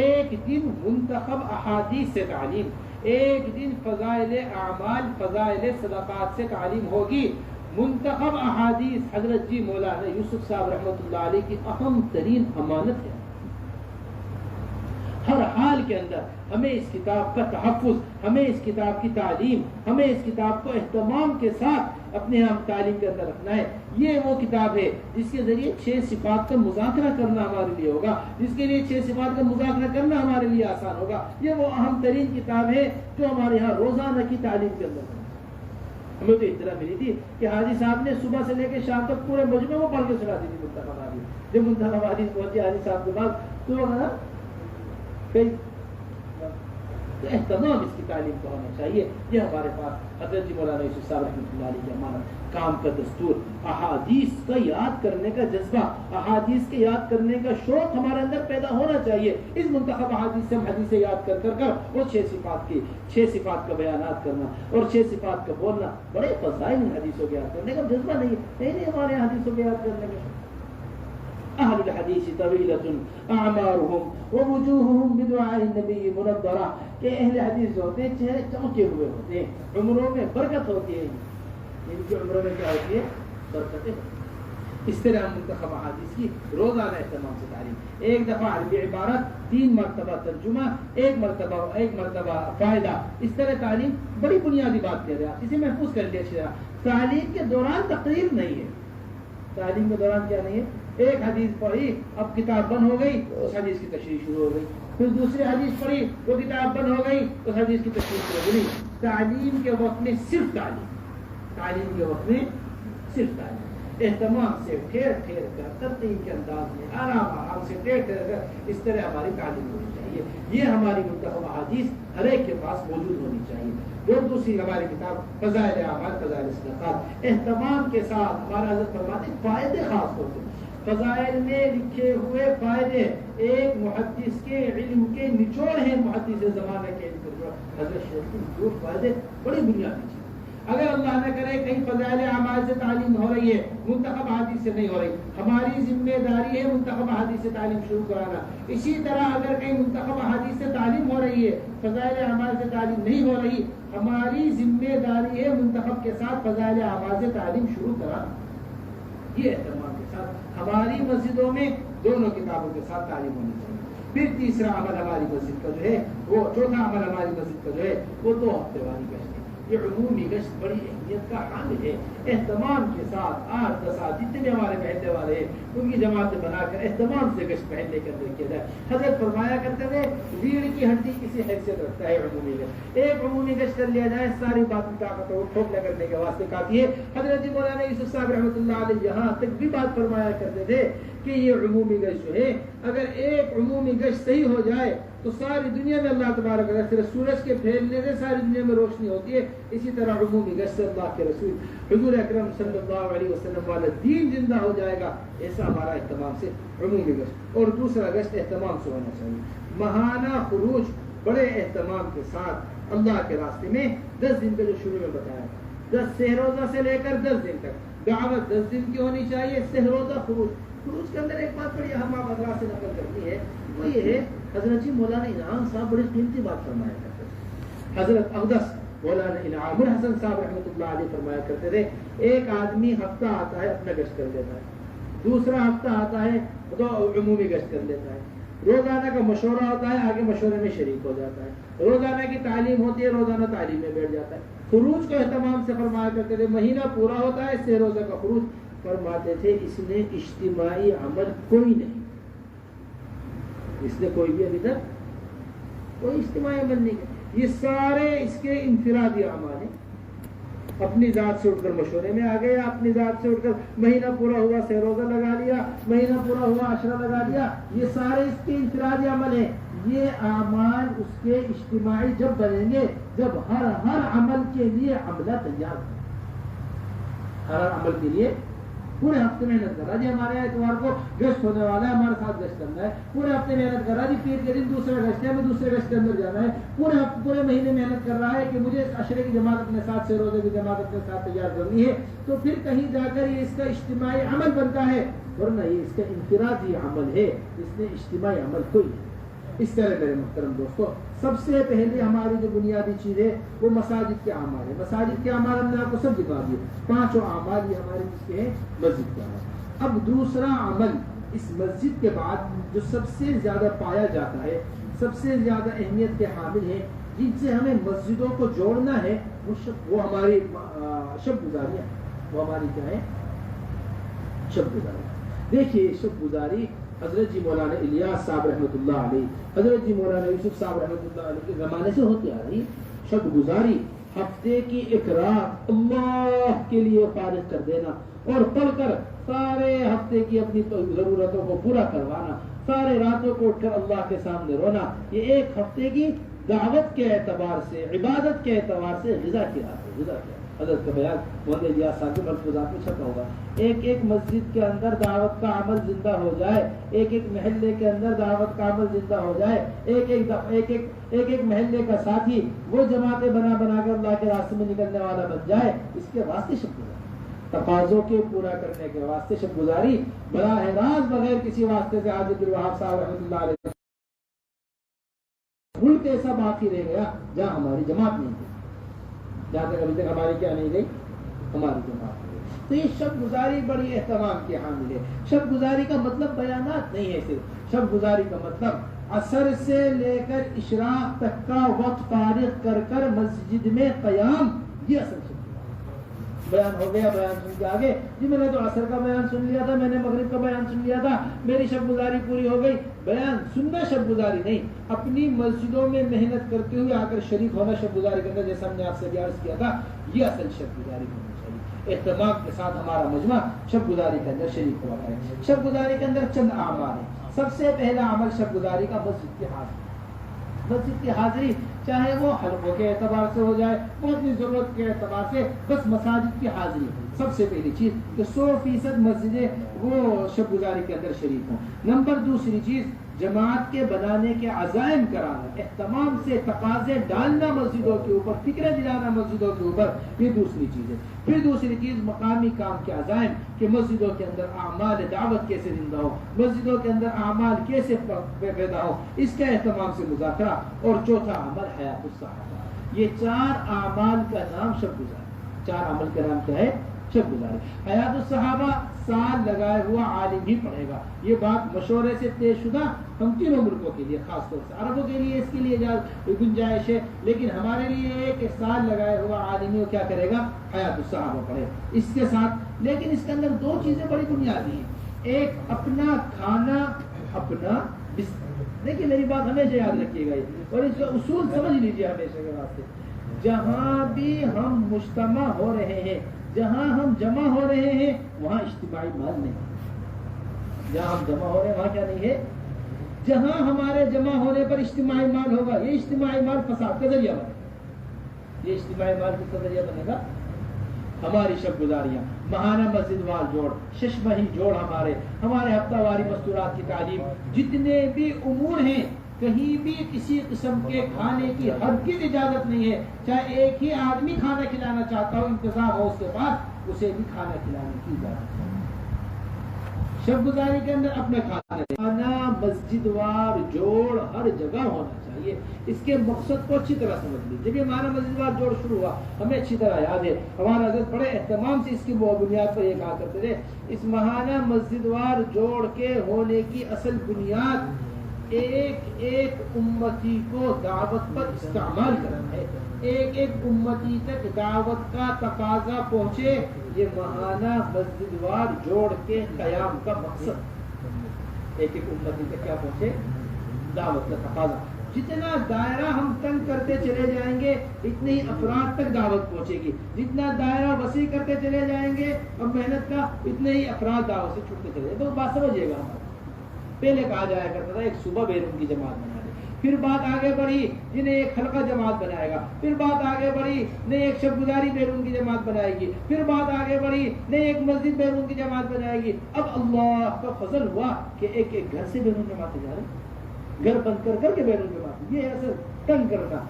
B: ایک دن منتخب احادیث سے تعلیم، ایک دن فضائل اعمال، فضائل صدقات سے تعلیم ہوگی. منتخب احادیث حضرت جی مولانا یوسف صاحب رحمۃ اللہ علیہ کی اہم ترین امانت ہے. ہر حال کے اندر ہمیں اس کتاب کا تحفظ، ہمیں اس کتاب کی تعلیم، ہمیں اس کتاب کو اہتمام کے ساتھ اپنے ہم تعلیم کے اندر رکھنا ہے. یہ وہ کتاب ہے جس کے ذریعے 6 صفات کا مذاکرہ کرنا ہمارے لیے ہوگا، جس کے لیے 6 صفات کا مذاکرہ کرنا ہمارے لیے آسان ہوگا. یہ وہ اہم ترین کتاب ہے جو ہمارے یہاں روزانہ کی تعلیم کے اندر ہے. ہمیں تو اطلاع ملی تھی کہ حاجی صاحب نے صبح سے لے کے شام تک پورے مجمع کو پڑھ کے سنا دی تھی منتخب حدیث. جب منتخب حدیث پہنچی حاجی صاحب کے پاس تو اہتمام اس کی تعلیم کو ہونا چاہیے. یہ ہمارے پاس حضرت جی مولانا یوسف صاحب رحمۃ اللہ علیہ کی امانت، کام کا دستور، احادیث کا یاد کرنے کا جذبہ، احادیث کے یاد کرنے کا شوق ہمارے اندر پیدا ہونا چاہیے. اس منتخب احادیث سے ہم حدیثیں یاد کر کر وہ 6 صفات کا بیانات کرنا اور 6 صفات کا بولنا. بڑے فضائل حدیثوں کے یاد کرنے کا جذبہ نہیں ہمارے حدیثوں کے یاد کرنے کا. اہل الحدیث طویلۃ اعمارهم ووجوههم بدعاء النبی منضرہ، کہ اہل حدیث جو ہوتے ہیں چہرے چمکے ہوئے ہوتے ہیں، عمروں میں برکت ہوتی ہے. ان کی عمروں میں کیا ہوتی ہے؟ برکتیں. اس طرح ہم منتخب احادیث کی روزانہ اہتمام سے تعلیم، ایک دفعہ عربی عبارت، 3 مرتبہ ترجمہ، ایک مرتبہ فائدہ. اس طرح تعلیم بڑی بنیادی بات کہہ رہے ہیں، اسے محفوظ کر لیا. تعلیم کے دوران تقریر نہیں ہے. تعلیم کے دوران کیا نہیں ہے؟ ایک حدیث پڑھی، اب کتاب بند ہو گئی، اس حدیث کی تشریح شروع ہو گئی. پھر دوسری حدیث پڑھی، وہ کتاب بند ہو گئی، اس حدیث کی تشریح شروع ہو گئی. تعلیم کے وقت میں صرف تعلیم کے وقت میں صرف تعلیم، اہتمام سے ٹھہر کر ترتیب کے انداز میں آرام سے ٹھہر کر اس طرح ہماری تعلیم ہونی چاہیے. یہ ہماری منتخب احادیث ہر ایک کے پاس موجود ہونی چاہیے. اور دوسری ہماری کتاب فضائل اعمال، فضائل صدقات، اہتمام کے ساتھ ہمارا حضرت فرماتے ہیں فائدے خاص طور سے فضائل میں لکھے ہوئے فائدے ایک محدث کے علم کے نچوڑ ہیں. محدث زمانہ کے حضرت شیخ کے جو فائدے بڑی بنیادی چیز. اگر اللہ نہ کرے کہیں فضائل اعمال سے تعلیم ہو رہی ہے، منتخب حدیث سے نہیں ہو رہی، ہماری ذمہ داری ہے منتخب حدیث سے تعلیم شروع کرانا. اسی طرح اگر کہیں منتخب حدیث سے تعلیم ہو رہی ہے، فضائل اعمال سے تعلیم نہیں ہو رہی، ہماری ذمہ داری ہے منتخب کے ساتھ فضائل اعمال سے تعلیم شروع کرانا. یہ اہتمام کے ساتھ ہماری مسجدوں میں دونوں کتابوں کے ساتھ تعلیم ہونی چاہیے. پھر تیسرا عمل ہماری مسجد کا جو ہے وہ چوتھا عمل ہماری مسجد کا جو ہے وہ 2 ہفتے والی گشت. یہ عمومی گشت بڑی اہمیت کا حامل ہے. اہتمام کے ساتھ 8-10 جتنے بھی ہمارے پہننے والے ہیں ان کی جماعتیں بنا کر اہتمام سے گشت پہننے کے اندر کیا جائے. حضرت فرمایا کرتے تھے ریڑھ کی ہڈی کسی حیثیت رکھتا ہے عمومی گشت. ایک عمومی گشت کر لیا جائے ساری باتیں طاقت اور ٹھوکنے کرنے کے واسطے کافی ہے. حضرت مولانا یوسف صاحب رحمۃ اللہ علیہ یہاں تک بھی بات فرمایا کرتے تھے کہ یہ عمومی گشت جو ہے اگر ایک عمومی گشت صحیح ہو جائے تو ساری دنیا میں اللہ تبارک و تعالیٰ صرف سورج کے پھیلنے سے ساری دنیا میں روشنی ہوتی ہے. اسی طرح عمومی گشت سے اللہ کے رسول حضور اکرم صلی اللہ علیہ وسلم والا دین زندہ ہو جائے گا. ایسا ہمارا اہتمام سے عمومی گشت. اور دوسرا گشت اہتمام سے ہونا چاہیے ماہانہ خروج بڑے اہتمام کے ساتھ اللہ کے راستے میں 10 دن کا جو شروع میں بتایا 10 سہ روزہ سے لے کر 10 دن تک دعوت 10 دن کی ہونی چاہیے. سہ روزہ خروج کے اندر ایک بات بڑی اہم آپ حضرات سے نقل کرنی ہے وہ یہ ہے حضرت جی مولانا انعام صاحب بڑی قیمتی بات فرمایا کرتے تھے. حضرت اقدس مولانا انعام الحسن صاحب رحمۃ اللہ علیہ فرمایا کرتے تھے ایک آدمی ہفتہ آتا ہے اپنا گشت کر لیتا ہے, دوسرا ہفتہ آتا ہے تو عمومی گشت کر لیتا ہے, روزانہ کا مشورہ ہوتا ہے آگے مشورے میں شریک ہو جاتا ہے, روزانہ کی تعلیم ہوتی ہے روزانہ تعلیم میں بیٹھ جاتا ہے. خروج کو اہتمام سے فرمایا کرتے تھے مہینہ پورا ہوتا ہے 6 روزہ کا خروج. فرماتے تھے اس نے اجتماعی عمل کوئی نہیں, اس نے کوئی بھی ابھی تک کوئی اجتماعی عمل نہیں کیا. یہ سارے اس کے انفرادی اعمال ہیں. اپنی ذات سے اٹھ کر مشورے میں آ گیا, اپنی ذات سے اٹھ کر مہینہ پورا ہوا 6 روزہ لگا لیا, مہینہ پورا ہوا عشرہ لگا لیا. یہ سارے اس کے انفرادی عمل ہیں. یہ اعمال اس کے اجتماعی جب بنیں گے جب ہر عمل کے لیے عملہ تیار ہو. ہر عمل کے لیے پورے ہفتے محنت کر رہا جی ہمارے اتوار کو گشت ہونے والا ہے ہمارے ساتھ گشت کرنا ہے, پورے ہفتے محنت کر رہا جی پیر کے دن دوسرا گشت ہے ہمیں دوسرے گشت کے اندر جانا ہے, پورے مہینے محنت کر رہا ہے کہ مجھے عشرے کی جماعت اپنے ساتھ 6 روزے کی جماعت اپنے ساتھ تیار کرنی ہے. تو پھر کہیں جا کر یہ اس کا اجتماعی عمل بنتا ہے, ورنہ یہ اس کا انفرادی عمل ہے, اس نے اجتماعی عمل کوئی ہے. اس طرح میرے محترم دوستو سب سے پہلے ہماری جو بنیادی چیز ہے وہ مساجد کے اعمال ہے. مساجد کے اعمال ہم نے آپ کو سب دکھا دیے, 5 اعمال یہ ہمارے کس کے ہیں مسجد کے اعمال. اب دوسرا عمل اس مسجد کے بعد جو سب سے زیادہ پایا جاتا ہے, سب سے زیادہ اہمیت کے حامل ہے, جن سے ہمیں مسجدوں کو جوڑنا ہے وہ ہماری شب گزاری ہے. وہ ہماری کیا ہے شب گزاری. دیکھیے شب گزاری حضرت جی مولانا الیاس صاحب رحمۃ اللہ علیہ, حضرت جی مولانا یوسف صاحب رحمۃ اللہ علیہ کے زمانے سے ہوتی آ رہی. شب گزاری ہفتے کی ایک رات اللہ کے لیے فارغ کر دینا اور پڑھ کر سارے ہفتے کی اپنی ضرورتوں کو پورا کروانا, سارے راتوں کو اٹھ کر اللہ کے سامنے رونا. یہ ایک ہفتے کی دعوت کے اعتبار سے عبادت کے اعتبار سے غذا کی رات ہے. غذا کیا حضرت کا بیان مولانا الیاس صاحب کے ملفوظات میں چھپا ہوگا. ایک مسجد کے اندر دعوت کا عمل زندہ ہو جائے, ایک محلے کے اندر دعوت کا عمل زندہ ہو جائے, ایک محلے کا ساتھی وہ جماعتیں بنا کر اللہ کے راستے میں نکلنے والا بن جائے, اس کے واسطے شب گزاری تقاضوں کے پورا کرنے کے واسطے شب گزاری براہ راست بغیر کسی واسطے سے. حاجی عبدالوہاب صاحب رحمۃ اللہ علیہ ملک ایسا باقی رہ گیا جہاں ہماری جماعت نہیں تھی, جہاں تک ابھی تک ہماری کیا نہیں گئی ہماری جماعت. تو یہ شب گزاری بڑی اہتمام کی حامل ہے. شب گزاری کا مطلب بیانات نہیں ہے صرف, شب گزاری کا مطلب عصر سے لے کر اشراق تک کا وقت فارغ کر مسجد میں قیام. یہ اصل شب بیان ہو گیا. بیان سن کے آگے جی میں نے تو عصر کا بیان سن لیا تھا, میں نے مغرب کا بیان سن لیا تھا, میری شب گزاری پوری ہو گئی. بیان سننا شب گزاری نہیں, اپنی مسجدوں میں محنت کرتے ہوئے آ کر شریک ہونا شب گزاری کے اندر, جیسا ہم نے آپ سے عرض کیا تھا. یہ اصل شب گزاری ہونی چاہیے. اہتمام کے ساتھ ہمارا مجمع شب گزاری کے اندر شریک ہوا ہے. شب گزاری کے اندر چند اعمال ہیں. سب سے پہلا عمل شب گزاری کا مسجد کی حاضری. مسجد کی حاضری چاہے وہ حلقوں کے اعتبار سے ہو جائے, وہ اپنی ضرورت کے اعتبار سے, بس مساجد کی حاضری سب سے پہلی چیز کہ 100% مسجدیں وہ شب گزاری کے اندر شریک ہوں. نمبر دوسری چیز جماعت کے بنانے کے عزائم کرانا, اہتمام سے تقاضے ڈالنا مسجدوں کے اوپر, فکریں دلانا مسجدوں کے اوپر, یہ دوسری چیز ہے. پھر دوسری چیز مقامی کام کے عزائم کہ مسجدوں کے اندر اعمال دعوت کیسے زندہ ہو, مسجدوں کے اندر اعمال کیسے پیدا ہو, اس کے اہتمام سے مذاکرہ. اور چوتھا عمل حیات الصحابہ. یہ 4 اعمال کا نام شب گزاری. 4 عمل کا نام کیا ہے شب گزاری. حیات الصحابہ سال لگائے ہوا عالم ہی پڑھے گا. یہ بات مشورے سے طے شدہ ہم تینوں ملکوں کے لیے، خاص طور سے عربوں کے لیے اس کے لیے گنجائش ہے، لیکن ہمارے لیے ہے کہ سال لگائے ہوا عالم کیا کرے گا؟ حیات الصحابہ پڑھے. اس کے ساتھ لیکن اس کے اندر دو چیزیں بڑی بنیادی ہیں. ایک اپنا کھانا، اپنا بستر. دیکھیے میری بات ہمیشہ یاد رکھیے گا اور اس کا اصول سمجھ لیجیے ہمیشہ کے واسطے. جہاں بھی ہم مجتمع ہو رہے ہیں، جہاں ہم جمع ہو رہے ہیں، وہاں اجتماعی مال نہیں. جہاں ہم جمع ہو رہے ہیں وہاں کیا نہیں ہے؟ جہاں ہمارے جمع ہونے پر اجتماعی مال ہوگا، یہ اجتماعی مال فساد کا ذریعہ بنے گا. یہ اجتماعی مال کس کا ذریعہ بنے گا؟ ہماری شب گزاریاں، ماہانہ مسجد وار جوڑ، شش مہی جوڑ، ہمارے ہفتہ واری مستورات کی تعلیم، جتنے بھی امور ہیں، کہیں بھی کسی قسم کے کھانے کی ہرگز اجازت نہیں ہے. چاہے ایک ہی آدمی کھانا کھلانا چاہتا ہو، انتظام ہو اس کے پاس، اسے بھی کھانا کھلانے کی اجازت ہے. شب گزاری کے اندر اپنے کھانا مسجد وار جوڑ ہر جگہ ہونا چاہیے. اس کے مقصد کو اچھی طرح سمجھ لیجیے. جب یہ مانا مسجد وار جوڑ شروع ہوا ہمیں اچھی طرح یاد ہے، ہمارا حضرت بڑے اہتمام سے اس کی بنیاد پر یہ کہا کرتے تھے، اس ماہانہ مسجد وار جوڑ کے ہونے کی اصل بنیاد ایک ایک امتی کو دعوت پر استعمال کرنا ہے. ایک ایک امتی تک دعوت کا تقاضا پہنچے، یہ ماہانہ مسجد وار جوڑ کے قیام کا مقصد. ایک ایک امتی تک کیا پہنچے؟ دعوت کا تقاضا. جتنا دائرہ ہم تنگ کرتے چلے جائیں گے اتنے ہی افراد تک دعوت پہنچے گی. جتنا دائرہ وسیع کرتے چلے جائیں گے اب محنت کا، اتنے ہی افراد دعوت سے چھوٹتے چلے جائیں. تو بات سمجھیے گا. ہمارا پہلے کہا جایا کرتا تھا ایک صبح بیرون کی جماعت بنا لے، پھر بات آگے بڑھی جنہیں ایک حلقہ جماعت بنائے گا، پھر بات آگے بڑھی نہیں ایک شب گزاری بیرون کی جماعت بنائے گی، پھر بات آگے بڑھی نہیں ایک مسجد بیرون کی جماعت بنائے گی. اب اللہ کا فضل ہوا کہ ایک ایک گھر سے بیرون جماعت جا رہے، گھر بند کر کے بیرون جماعت. یہ اصل تنگ کرنا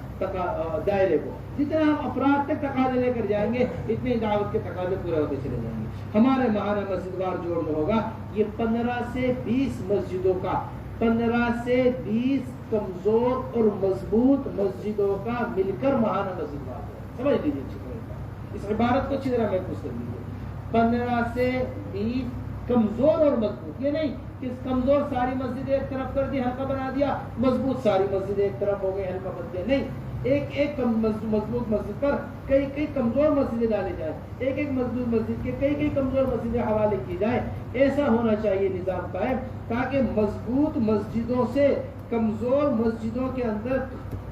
B: دائرے کو. جتنا ہم افراد تک تقاضے لے کر جائیں گے اتنے دعوت کے تقاضے پورے ہوتے چلے جائیں گے. ہمارے ماہانہ مسجد وار جوڑ جو ہوگا یہ 15 سے 20 مسجدوں کا، 15 سے 20 کمزور اور مضبوط مسجدوں کا مل کر ماہانہ مسجد وار ہے. سمجھ لیجیے اچھی طرح، اس عبارت کو اچھی طرح محفوظ کر لیجیے. 15 سے 20 کمزور اور مضبوط. یہ نہیں کہ کمزور ساری مسجد ایک طرف کر دی، حلقہ بنا دیا، مضبوط ساری مسجد ایک طرف ہو گئی، حلقہ بن گیا. نہیں، ایک ایک مضبوط مسجد پر کئی کئی کمزور مسجدیں ڈالی جائیں، ایک ایک مضبوط مسجد کے کئی کئی کمزور مسجدیں حوالے کی جائیں. ایسا ہونا چاہیے نظام قائم تاکہ مضبوط مسجدوں سے کمزور مسجدوں کے اندر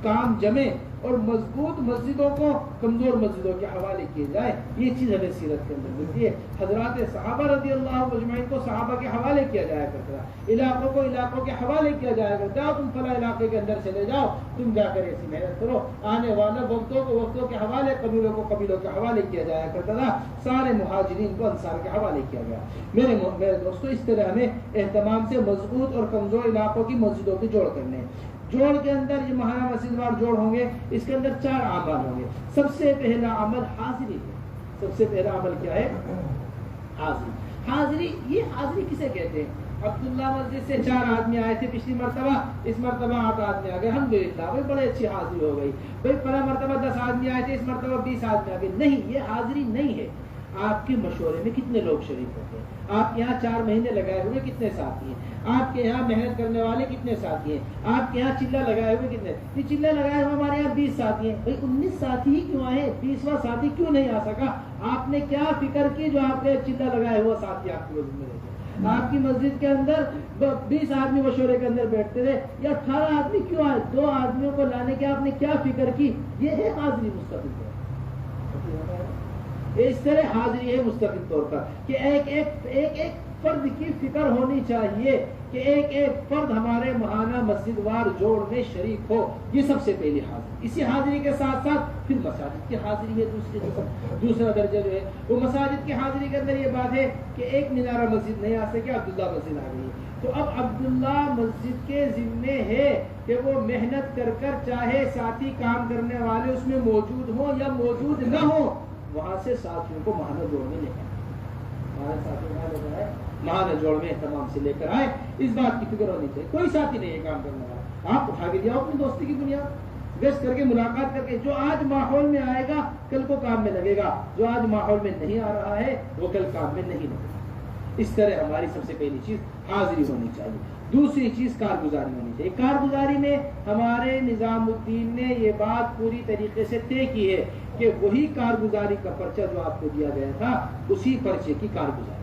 B: کام جمے اور مضبوط مسجدوں کو کمزور مسجدوں کے حوالے کیے جائے. یہ چیز ہمیں سیرت کے اندر ملتی ہے. حضرات صحابہ رضی اللہ مجمعین کو صحابہ کے حوالے کیا جایا کرتا ہے، علاقوں کو علاقوں کے حوالے کیا جایا کرتا ہے. جاؤ تم فلاں علاقے کے اندر چلے جاؤ، تم جا کر ایسی محنت کرو. آنے والے وقتوں کو وقتوں کے حوالے، قبیلوں کو قبیلوں کے حوالے کیا جایا کرتا تھا. سارے مہاجرین کو انصار کے حوالے کیا گیا. میرے دوستو، اس طرح ہمیں اہتمام سے مضبوط اور کمزور علاقوں کی مسجدوں کے جوڑ کرنے ہیں. جوڑ کے اندر یہ ماہانہ مسجد وار جوڑ ہوں گے، اس کے اندر 4 اعمال ہوں گے. سب سے پہلا عمل حاضری ہے. سب سے پہلا عمل کیا ہے؟ حاضری. حاضری، یہ حاضری کسے کہتے ہیں؟ عبداللہ مسجد سے 4 آدمی آئے تھے پچھلی مرتبہ، اس مرتبہ 8 آدمی آ گئے، الحمدللہ بھائی بڑے اچھی حاضری ہو گئی. بھائی پہلا مرتبہ 10 آدمی آئے تھے، اس مرتبہ 20 آدمی آ گئے. نہیں، یہ حاضری نہیں ہے. آپ کے مشورے میں کتنے لوگ شریک ہوتے ہیں؟ آپ یہاں 4 مہینے لگائے ہوئے کتنے ساتھی ہیں؟ آپ کے یہاں محنت کرنے والے کتنے ساتھی ہیں؟ آپ کے یہاں چلہ لگائے ہوئے کتنے؟ یہ چلہ لگائے ہوئے ہمارے یہاں 20 ساتھی ہیں. بھائی 19 ساتھی ہی کیوں آئے؟ 20واں ساتھی کیوں نہیں آ سکا؟ آپ نے کیا فکر کی جو آپ نے چلہ لگائے ہوا ساتھی آپ کی مسجد میں رہتے؟ آپ کی مسجد کے اندر 20 آدمی مشورے کے اندر بیٹھتے رہے، یا 18 آدمی کیوں آئے؟ 2 آدمیوں کو لانے کے آپ نے کیا فکر کی؟ یہ ہے حاضری مستقل طور. اس طرح حاضری ہے مستقل طور پر کہ ایک ایک فرد کی فکر ہونی چاہیے کہ ایک ایک فرد ہمارے ماہانہ مسجد وار جوڑ میں شریک ہو. یہ سب سے پہلی حاضری. اسی حاضری کے ساتھ ساتھ پھر مساجد کی حاضری ہے. دوسرا درجہ جو ہے وہ مساجد کی حاضری کے اندر یہ بات ہے کہ ایک مینارہ مسجد نہیں آ سکے، عبداللہ مسجد آ گئی. تو اب عبداللہ مسجد کے ذمے ہے کہ وہ محنت کر کر، چاہے ساتھی کام کرنے والے اس میں موجود ہوں یا موجود نہ ہوں، وہاں سے ساتھیوں کو ماہانہ جوڑ میں لے کر ماہانہ جوڑ میں اہتمام سے لے کر آئے. اس بات کی فکر ہونی چاہیے. کوئی ساتھی نہیں ہے کام کرنے والا، آپ اٹھا کے دیا اپنی دوستی کی بنیاد. گشت کر کے ملاقات کر کے جو آج ماحول میں آئے گا کل کو کام میں لگے گا، جو آج ماحول میں نہیں آ رہا ہے وہ کل کام میں نہیں لگے گا۔ اس طرح ہماری سب سے پہلی چیز حاضری ہونی چاہیے۔ دوسری چیز کارگزاری ہونی چاہیے۔ کارگزاری میں ہمارے نظام الدین نے یہ بات پوری طریقے سے طے کی ہے کہ وہی کارگزاری کا پرچہ جو آپ کو دیا گیا تھا اسی پرچے کی کارگزاری،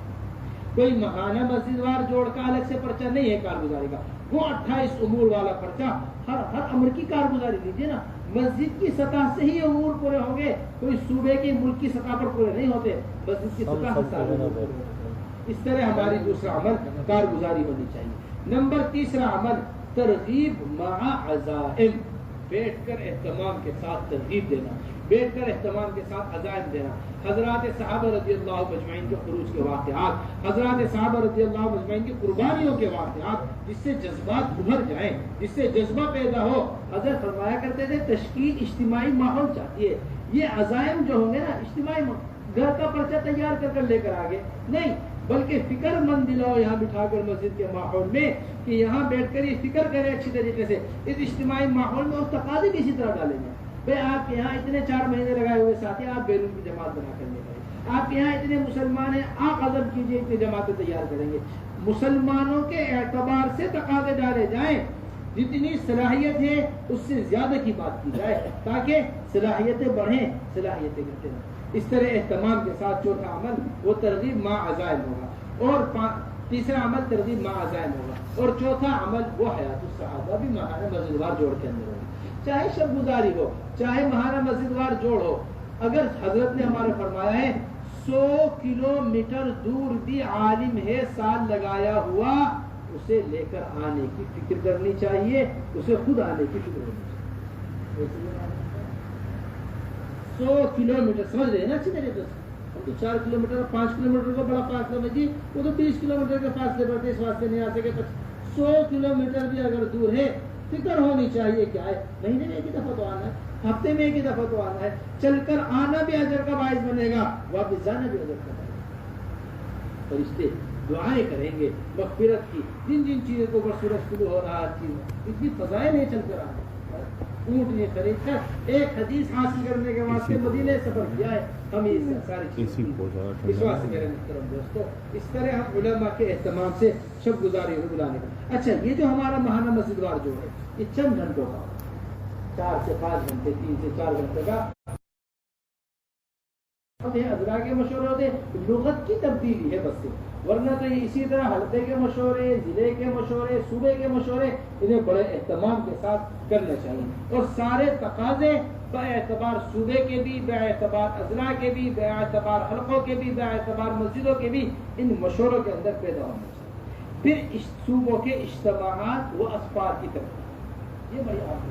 B: کوئی ماہانہ مسجد وار جوڑ کا الگ سے پرچہ نہیں ہے کارگزاری کا، وہ 28 امور والا پرچہ ہر امر کی کارگزاری لیجیے نا۔ مسجد کی سطح سے ہی امور پورے ہوں گے، کوئی صوبے کی ملک کی سطح پر پورے نہیں ہوتے، مسجد کی سطح۔ اس طرح ہماری دوسرا عمل کارگزاری ہونی چاہیے۔ نمبر تیسرا عمل ترغیب مع عزائم، بیٹھ کر اہتمام کے ساتھ ترغیب دینا، بیٹھ کر اہتمام کے ساتھ عزائم دینا۔ حضرات صحابہ رضی اللہ مجمعین کے خروج کے واقعات، حضرات صحابہ رضی اللہ مجمعین کی قربانیوں کے واقعات، جس سے جذبات ابھر جائیں، جس سے جذبہ پیدا ہو۔ حضرت فرمایا کرتے تھے تشکیل اجتماعی ماحول چاہتی ہے۔ یہ عزائم جو ہوں گے نا، اجتماعی گھر کا پرچہ تیار کر لے کر آگے نہیں، بلکہ فکر مند دلاؤ یہاں بٹھا کر مسجد کے ماحول میں، کہ یہاں بیٹھ کر یہ فکر کرے اچھی طریقے سے اس اجتماعی ماحول میں، اور تقاضے بھی اسی طرح ڈالیں گے۔ بھائی آپ کے یہاں اتنے 4 مہینے لگائے ہوئے ساتھی، آپ بیرون کی جماعت بنا کر لے کریں۔ آپ کے یہاں اتنے مسلمان ہیں، آپ عزم کیجئے اتنی جماعتیں تیار کریں گے۔ مسلمانوں کے اعتبار سے تقاضے ڈالے جائیں، جتنی صلاحیت ہے اس سے زیادہ کی بات کی جائے، تاکہ صلاحیتیں بڑھیں، صلاحیتیں گھٹیں۔ اس طرح اہتمام کے ساتھ چوتھا عمل وہ ترغیب مع عزائم ہوگا، اور تیسرا عمل ترغیب مع عزائم ہوگا، اور چوتھا عمل وہ حیات الصحابہ بھی ماہانہ مسجد وار جوڑ کے اندر ہوگا۔ چاہے شب گزاری ہو، چاہے ماہانہ مسجد وار جوڑ ہو، اگر حضرت نے ہمارے فرمایا ہے 100 کلومیٹر دور بھی عالم ہے سال لگایا ہوا، اسے لے کر آنے کی فکر کرنی چاہیے، اسے خود آنے کی فکر کرنی چاہیے۔ 100 کلومیٹر سمجھ رہے ہیں نا اچھی طریقے سے؟ ہم تو 4 کلومیٹر 5 کلومیٹر کا بڑا فاصلہ ہے جی، وہ تو 30 کلومیٹر کے فاصلے پر اس واسطے نہیں آ سکے۔ 100 کلومیٹر بھی اگر دور ہے، فکر ہونی چاہیے کیا ہے، مہینے میں ایک ہی دفعہ تو آنا ہے، ہفتے میں ایک ہی دفعہ تو آنا ہے، چل کر آنا بھی اجر کا باعث بنے گا، واپس جانا بھی اجر کا باعث بنے گا۔ فرشتے دعائیں کریں گے مغفرت کی، جن جن چیزوں کو اوپر سورج طلوع ہو رہا ہے، اتنی فضائل نہیں چل کر آ رہی۔ اونٹ نے خرید کر ایک حدیث حاصل کرنے کے واسطے مدینے سفر کیا ہے، ہم یہ ساری چیزیں اس واسطے میرے محترم دوستو، اس طرح ہم علماء کے اہتمام سے شب گزاری ہو بلانے کا۔ اچھا، یہ جو ہمارا ماہانہ مسجد وار جو ہے، یہ چند گھنٹوں کا، 4 سے 5 گھنٹے، 3 سے 4 گھنٹے کا ازرا کے مشورے ہوتے، لغت کی تبدیلی ہے بس سے، ورنہ تو یہ اسی طرح حلقے کے مشورے، ضلع کے مشورے، صوبے کے مشورے، انہیں بڑے اہتمام کے ساتھ کرنا چاہیے، اور سارے تقاضے باعتبار صوبے کے بھی، باعتبار اضلاع کے بھی، باعتبار حلقوں کے بھی، باعتبار مسجدوں کے بھی، ان مشوروں کے اندر پیدا ہونا چاہیے۔ پھر صوبوں کے اجتماعات و اسفار کی ترتیب، یہ بھائی آپ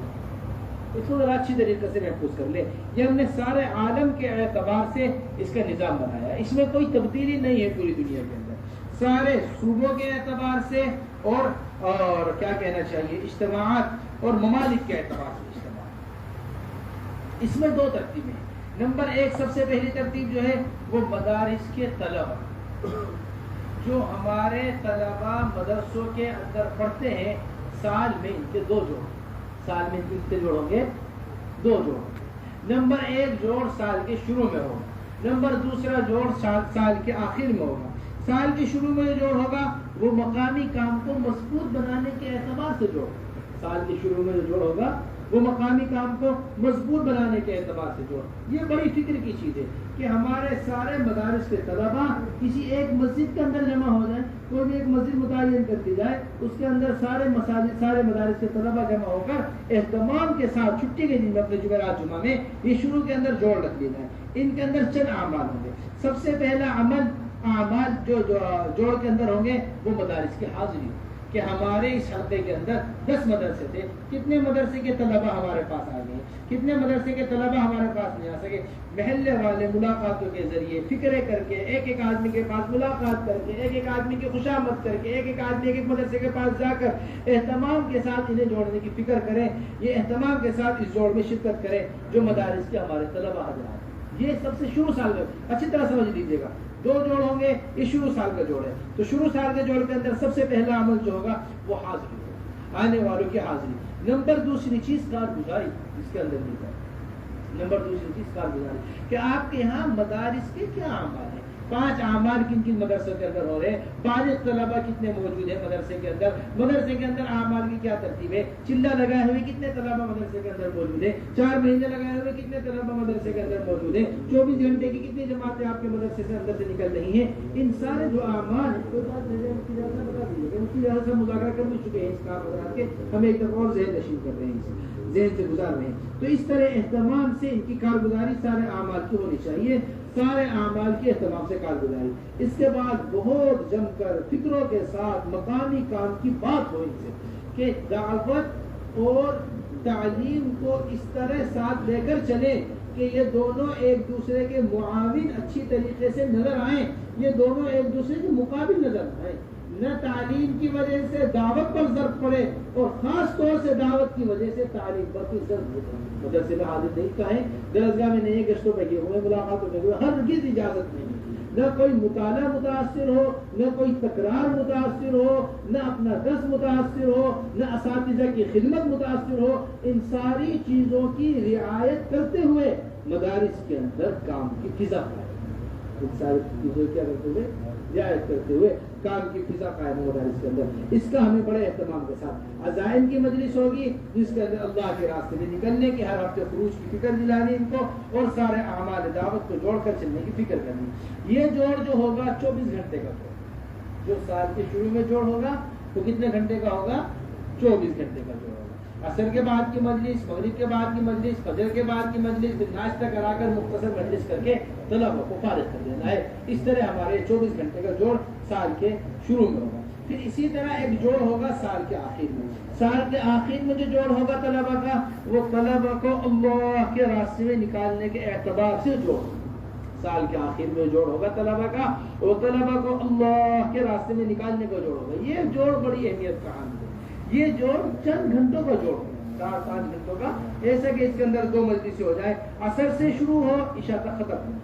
B: اس کو ذرا اچھی طریقے سے محفوظ کر لیں۔ یہ ہم نے سارے عالم کے اعتبار سے اس کا نظام بنایا ہے، اس میں کوئی تبدیلی نہیں ہے پوری دنیا کے اندر، سارے صوبوں کے اعتبار سے اور کیا کہنا چاہیے اجتماعات اور ممالک کے اعتبار سے اجتماعات۔ اس میں 2 ترتیبیں ہیں۔ نمبر 1 سب سے پہلی ترتیب جو ہے وہ مدارس کے طلبہ، جو ہمارے طلبہ مدرسوں کے اندر پڑھتے ہیں، سال میں ان کے 2 جوڑ، سال میں کتنے جوڑ ہوں گے؟ 2 جوڑ۔ نمبر 1 جوڑ سال کے شروع میں ہوگا، نمبر دوسرا جوڑ سال کے آخر میں ہوگا۔ سال کے شروع میں جو جوڑ ہوگا وہ مقامی کام کو مضبوط بنانے کے اعتبار سے جوڑ، سال کے شروع میں جو جوڑ ہوگا وہ مقامی کام کو مضبوط بنانے کے اعتبار سے جوڑ۔ یہ بڑی فکر کی چیز ہے کہ ہمارے سارے مدارس کے طلباء کسی ایک مسجد کے اندر جمع ہو جائیں، کوئی بھی ایک مسجد متعین کر دی جائے، اس کے اندر سارے مساجد، سارے مدارس کے طلباء جمع ہو کر اہتمام کے ساتھ چھٹی کے دن میں، اپنے جمعرات جمعہ میں یہ شروع کے اندر جوڑ رکھ لینا ہے۔ ان کے اندر چند اعمال ہوں گے۔ سب سے پہلا اعمال جو جوڑ کے اندر ہوں گے وہ مدارس کی حاضری، کہ ہمارے اس حلقے کے اندر 10 مدرسے تھے، کتنے مدرسے کے طلباء ہمارے پاس آ گئے، کتنے مدرسے کے طلباء ہمارے پاس نہیں آ سکے۔ محلے والے ملاقاتوں کے ذریعے فکریں کر کے، ایک ایک آدمی کے پاس ملاقات کر کے، ایک ایک آدمی کی خوشامد کر کے، ایک ایک آدمی ایک ایک مدرسے کے پاس جا کر اہتمام کے ساتھ انہیں جوڑنے کی فکر کریں، یہ اہتمام کے ساتھ اس جوڑ میں شرکت کریں جو مدارس کے ہمارے طلباء حضرات۔ یہ سب سے شروع سال میں اچھی طرح سمجھ لیجیے گا، 2 جوڑ ہوں گے، یہ شروع سال کا جوڑ ہے، تو شروع سال کے جوڑ کے اندر سب سے پہلا عمل جو ہوگا وہ حاضری ہوگا۔ آنے والوں کی حاضری۔ نمبر دوسری چیز کارگزاری، اس کے اندر نہیں ہے۔ نمبر دوسری چیز کارگزاری کہ آپ کے یہاں مدارس کے کیا اعمال ہیں، 5 اعمال کن کن مدرسوں کے اندر ہو رہے ہیں، فارغ طلبہ کتنے موجود ہیں مدرسے کے اندر، مدرسے کے اندر اعمال کی کیا ترتیب ہے، چلہ لگائے ہوئے کتنے طلبہ مدرسے کے اندر موجود ہیں، 4 مہینے لگائے ہوئے کتنے طلبہ مدرسے کے اندر موجود ہیں، 24 گھنٹے کی کتنی جماعتیں آپ کے مدرسے سے اندر سے نکل رہی ہیں۔ ان سارے جو اعمال ہیں کوئی بات نہیں ہے، اس کی اجازت بتا دیجیے کہ اس کی اجازت سے مذاکرہ کر بھی چکے ہیں اس کام حضرات کے، ہم ایک طرف اور ذہن نشین کر رہے ہیں، ذہن سے گزار رہے ہیں۔ تو اس طرح اہتمام سے ان کی کارگزاری سارے اعمال کی ہونی چاہیے، سارے اعمال کی اہتمام سے کارگزاری۔ اس کے بعد بہت جم کر فکروں کے ساتھ مقامی کام کی بات ہو ان سے کہ دعوت اور تعلیم کو اس طرح ساتھ لے کر چلیں کہ یہ دونوں ایک دوسرے کے معاون اچھی طریقے سے نظر آئیں، یہ دونوں ایک دوسرے کے مقابل نظر آئیں، نہ تعلیم کی وجہ سے دعوت پر ضرب پڑے اور خاص طور سے دعوت کی وجہ سے تعلیم پر کوئی ضرب پڑے۔ مدرسے میں حاضر نہیں کہیں، درسگاہ میں نہیں، گشتوں پہ گئے ہوئے، ملاقاتوں پہ گئے ہوئے، ہرگز اجازت نہیں۔ نہ کوئی مطالعہ متاثر ہو، نہ کوئی تکرار متاثر ہو، نہ اپنا درس متاثر ہو، نہ اساتذہ کی خدمت متاثر ہو۔ ان ساری چیزوں کی رعایت کرتے ہوئے مدارس کے اندر کام کی فضا قائم، ان ساری چیزوں کیا کرتے ہوئے رعایت کرتے ہوئے کام کی فضا قائم ہو مدارس کے اندر۔ اس کا ہمیں بڑے اہتمام کے ساتھ عزائم کی مجلس ہوگی جس کے اندر اللہ کے راستے میں نکلنے کی، ہر ہفتے خروج کی فکر دلانی ان کو، اور سارے اعمال دعوت کو جوڑ کر چلنے کی فکر کرنی۔ یہ جوڑ جو ہوگا 24 گھنٹے کا ہوگا، جو سال کے شروع میں جوڑ ہوگا وہ کتنے گھنٹے کا ہوگا، 24 گھنٹے کا جوڑ ہوگا۔ عصر کے بعد کی مجلس، مغرب کے بعد کی مجلس، فجر کے بعد کی مجلس، پھر ناشتہ کرا کر مختصر مجلس کر کے طلبہ کو فارغ کر دینا ہے۔ اس طرح ہمارے 24 گھنٹے کا جوڑ سال کے شروع میں ہوگا۔ پھر اسی طرح ایک جوڑ ہوگا سال کے آخر میں۔ سال کے آخر میں جو جوڑ ہوگا طلبہ کا، وہ طلبہ کو اللہ کے راستے میں نکالنے کے اعتبار سے جوڑ، سال کے آخر میں جوڑ ہوگا طلبہ کا، وہ طلبہ کو اللہ کے راستے میں نکالنے کا جوڑ ہوگا۔ یہ جوڑ بڑی اہمیت کا حامل ہے۔ یہ جوڑ چند گھنٹوں کا جوڑ ہے، 4-5 گھنٹوں کا، ایسا کہ اس کے اندر 2 مجلسیں ہو جائے، عصر سے شروع ہو عشاء تک ختم ہو،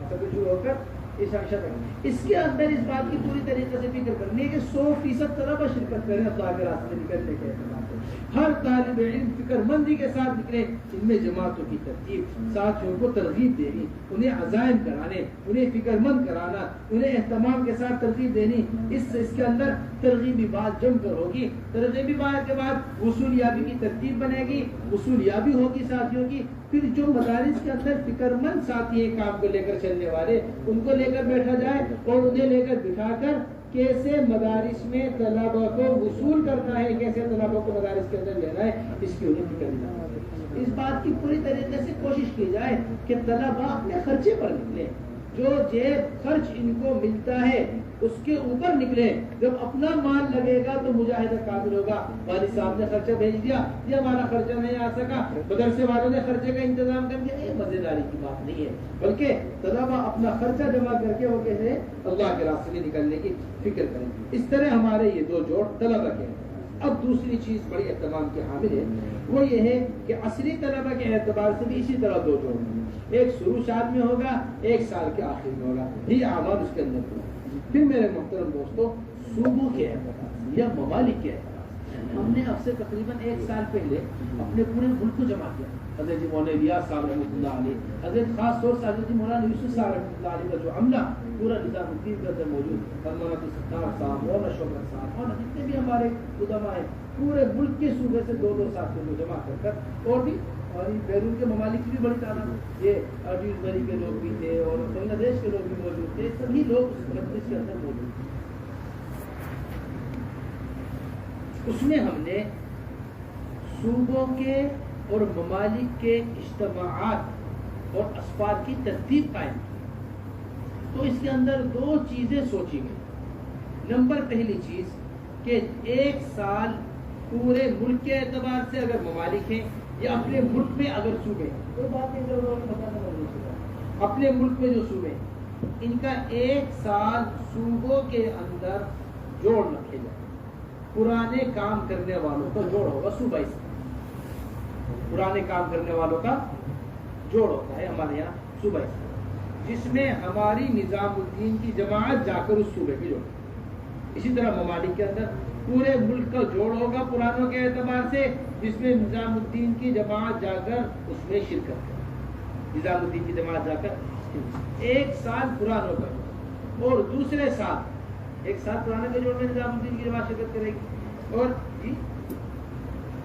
B: عصر سے شروع ہو کر عشاء تک۔ اس کے اندر اس بات کی پوری طریقے سے فکر کرنی ہے کہ 100% طلبہ شرکت کریں اللہ کے راستے میں نکلنے کے اعتبار سے۔ ہر طالب علم فکر مندی کے ساتھ نکلے، ان میں جماعتوں کی ترتیب، ساتھیوں کو ترغیب دینی، انہیں عزائم کرانے، انہیں فکر مند کرانا، انہیں اہتمام کے ساتھ ترغیب دینی۔ اس کے اندر ترغیبی بات جم کر ہوگی، ترغیبی بات کے بعد وصولیابی کی ترتیب بنے گی، وصولیابی ہوگی ساتھیوں کی۔ پھر جو مدارس کے اندر فکر مند ساتھی ہیں کام کو لے کر چلنے والے، ان کو لے کر بیٹھا جائے اور انہیں لے کر بٹھا کر کیسے مدارس میں طلبہ کو وصول کرنا ہے، کیسے طلبہ کو مدارس کے اندر لینا ہے، اس کی انہیں فکر دلانا ہے۔ اس بات کی پوری طریقے سے کوشش کی جائے کہ طلبہ اپنے خرچے پر نکلے، جو جیب خرچ ان کو ملتا ہے اس کے اوپر نکلے۔ جب اپنا مال لگے گا تو مجاہدہ کامل ہوگا۔ والد صاحب نے خرچہ بھیج دیا، یہ ہمارا خرچہ نہیں آ سکا، مدرسے والوں نے خرچے کا انتظام کر دیا، یہ مزیداری کی بات نہیں ہے، بلکہ طلبہ اپنا خرچہ جمع کر کے وہ کہتے ہیں اللہ کے راستے میں نکلنے کی فکر کریں۔ اس طرح ہمارے یہ 2 جوڑ طلبہ کے ہیں۔ اب دوسری چیز بڑی اہتمام کی حامل ہے، وہ یہ ہے کہ عصری طلبہ کے اعتبار سے بھی اسی طرح 2 جوڑ ہیں، ایک شروع سال میں ہوگا، ایک سال کے آخر میں ہوگا، یہ اعمال اس کے اندر ہوگا۔ پھر میرے محترم دوستو، صوبوں کے اعتبار یا ممالک کے اعتبار سے ہم نے اب سے تقریباً 1 سال پہلے اپنے پورے ملک کو جمع کیا۔ حضرت مولانا ریاض صاحب رحمۃ اللہ علیہ، حضرت خاص طور سے حضرت مولانا یوسف صاحب رحمۃ اللہ علیہ کا جو عملہ پورا نظام الدین کے اندر موجود، مولانا ستار صاحب، مولانا شوکت صاحب اور جتنے بھی ہمارے علماء ہیں، پورے ملک کے صوبے سے 2-2 ساتھیوں کو جمع کر کر، اور بھی اور بیرون کے ممالک کی بھی بڑی تعداد، یہ عربی کے لوگ بھی تھے اور بنگلہ دیش کے لوگ بھی موجود تھے، سبھی لوگ اس مجلس کے اندر موجود تھے۔ اس میں ہم نے صوبوں کے اور ممالک کے اجتماعات اور اسفار کی ترتیب قائم کی، تو اس کے اندر 2 چیزیں سوچی گئی۔ نمبر پہلی چیز کہ 1 سال پورے ملک کے اعتبار سے اگر ممالک ہیں یا اپنے ملک میں اگر صوبے ہیں، کوئی بات نہیں، اپنے ملک میں جو صوبے ہیں ان کا 1 سال صوبوں کے اندر جوڑ رکھے جائے۔ پرانے کام کرنے والوں کا جوڑ ہوگا صوبائی سے، پرانے کام کرنے والوں کا جوڑ ہوتا ہے ہمارے یہاں صوبائی سے، جس میں ہماری نظام الدین کی جماعت جا کر اس صوبے پہ جوڑ، اسی طرح ممالک کے اندر پورے ملک کا جوڑ ہوگا پرانوں کے اعتبار سے، جس میں نظام الدین کی جماعت جا کر اس میں شرکت کرے، نظام الدین کی جماعت جا کر 1 سال پرانوں کا جوڑ، اور دوسرے سال 1 سال پرانے کے جوڑ میں نظام الدین کی جماعت شرکت کرے گی، اور جی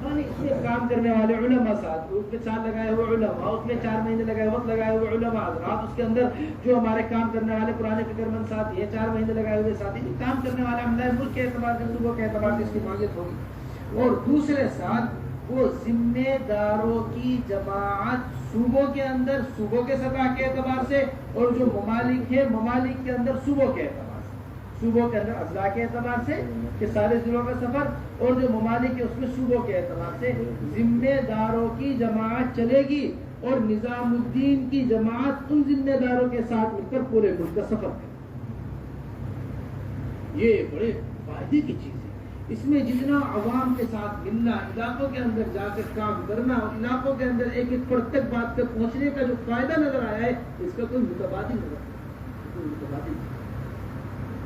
B: اس میں کام کرنے والے علماء ساتھ، اس میں 4 لگائے ہوئے علماء، اس میں 4 مہینے لگائے وقت لگائے ہوئے علماء حضرات، اس کے اندر جو ہمارے کام کرنے والے پرانے فکر مند ساتھی ہیں 4 مہینے لگائے ہوئے ساتھی، کام کرنے والے عملہ ملک کے اعتبار سے، صوبوں کے اعتبار سے اس کی معیت ہوگی، اور دوسرے ساتھ وہ ذمہ داروں کی جماعت صوبوں کے اندر، صوبوں کے سطح کے اعتبار سے، اور جو ممالک ہیں ممالک کے اندر صوبوں کے اعتبار سے، صوبوں کے اندر اضلاع کے اعتبار سے کہ سارے ضلعوں کا سفر، اور جو ممالک ہے اس میں صوبوں کے اعتبار سے ذمہ داروں کی جماعت چلے گی، اور نظام الدین کی جماعت ان ذمہ داروں کے ساتھ مل کر پورے ملک کا سفر کرے۔ یہ بڑے فائدے کی چیز ہے، اس میں جتنا عوام کے ساتھ ملنا، علاقوں کے اندر جا کر کام کرنا، اور علاقوں کے اندر ایک ایک فرد تک بات کر پہنچنے کا جو فائدہ نظر آیا ہے، اس کا کوئی متبادل نظر آیا۔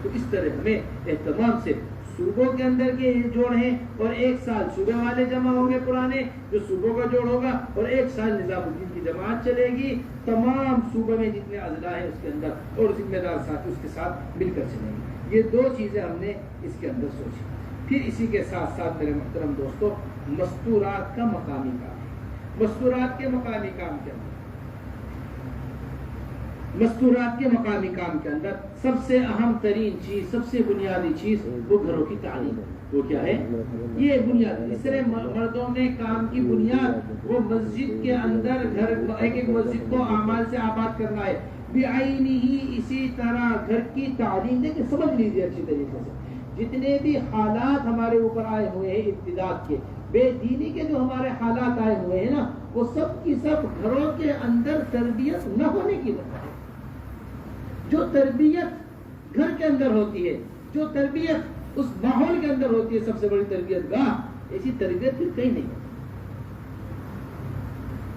B: تو اس طرح ہمیں اہتمام سے صوبوں کے اندر کے جوڑ ہیں، اور 1 سال صوبے والے جمع ہوں گے پرانے، جو صوبوں کا جوڑ ہوگا، اور 1 سال نظام الدین کی جماعت چلے گی، تمام صوبے میں جتنے اضلاع ہیں اس کے اندر، اور ذمہ دار ساتھ اس کے ساتھ مل کر چلیں گے۔ یہ 2 چیزیں ہم نے اس کے اندر سوچی۔ پھر اسی کے ساتھ ساتھ میرے محترم دوستو، مستورات کا مقامی کام، مستورات کے مقامی کام کے اندر، مستورات کے مقامی کام کے اندر سب سے اہم ترین چیز، سب سے بنیادی چیز وہ گھروں کی تعلیم ہے۔ وہ کیا ہے؟ یہ بنیاد، اس طرح مردوں میں کام کی بنیاد وہ مسجد کے اندر گھر، ایک ایک مسجد کو اعمال سے آباد کرنا ہے بعینہ ہی۔ اسی طرح گھر کی تعلیم، دیکھیں سمجھ لیجیے اچھی طریقے سے، جتنے بھی حالات ہمارے اوپر آئے ہوئے ہیں ابتداء کے، بے دینی کے جو ہمارے حالات آئے ہوئے ہیں نا، وہ سب کی سب گھروں کے اندر تربیت نہ ہونے کی وجہ ہے۔ جو تربیت گھر کے اندر ہوتی ہے، جو تربیت اس ماحول کے اندر ہوتی ہے، سب سے بڑی تربیت گاہ، ایسی تربیت پھر کہیں نہیں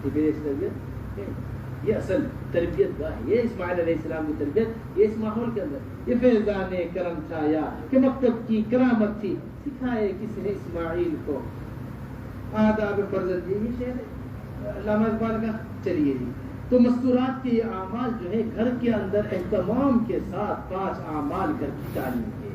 B: ہوتی۔ ایسی تربیت، یہ اصل تربیت گاہ ہے، یہ اسماعیل علیہ السلام کی تربیت، یہ اس ماحول کے اندر، یہ فیضان کرم چھایا کہ مکتب کی کرامت تھی، سکھائے کس نے اسماعیل کو آداب فرزند۔ یہ شعر علامہ اقبال کا۔ چلیے جی، تو مستورات کے یہ اعمال جو ہے گھر کے اندر اہتمام کے ساتھ 5 اعمال گھر کی تعلیم کے۔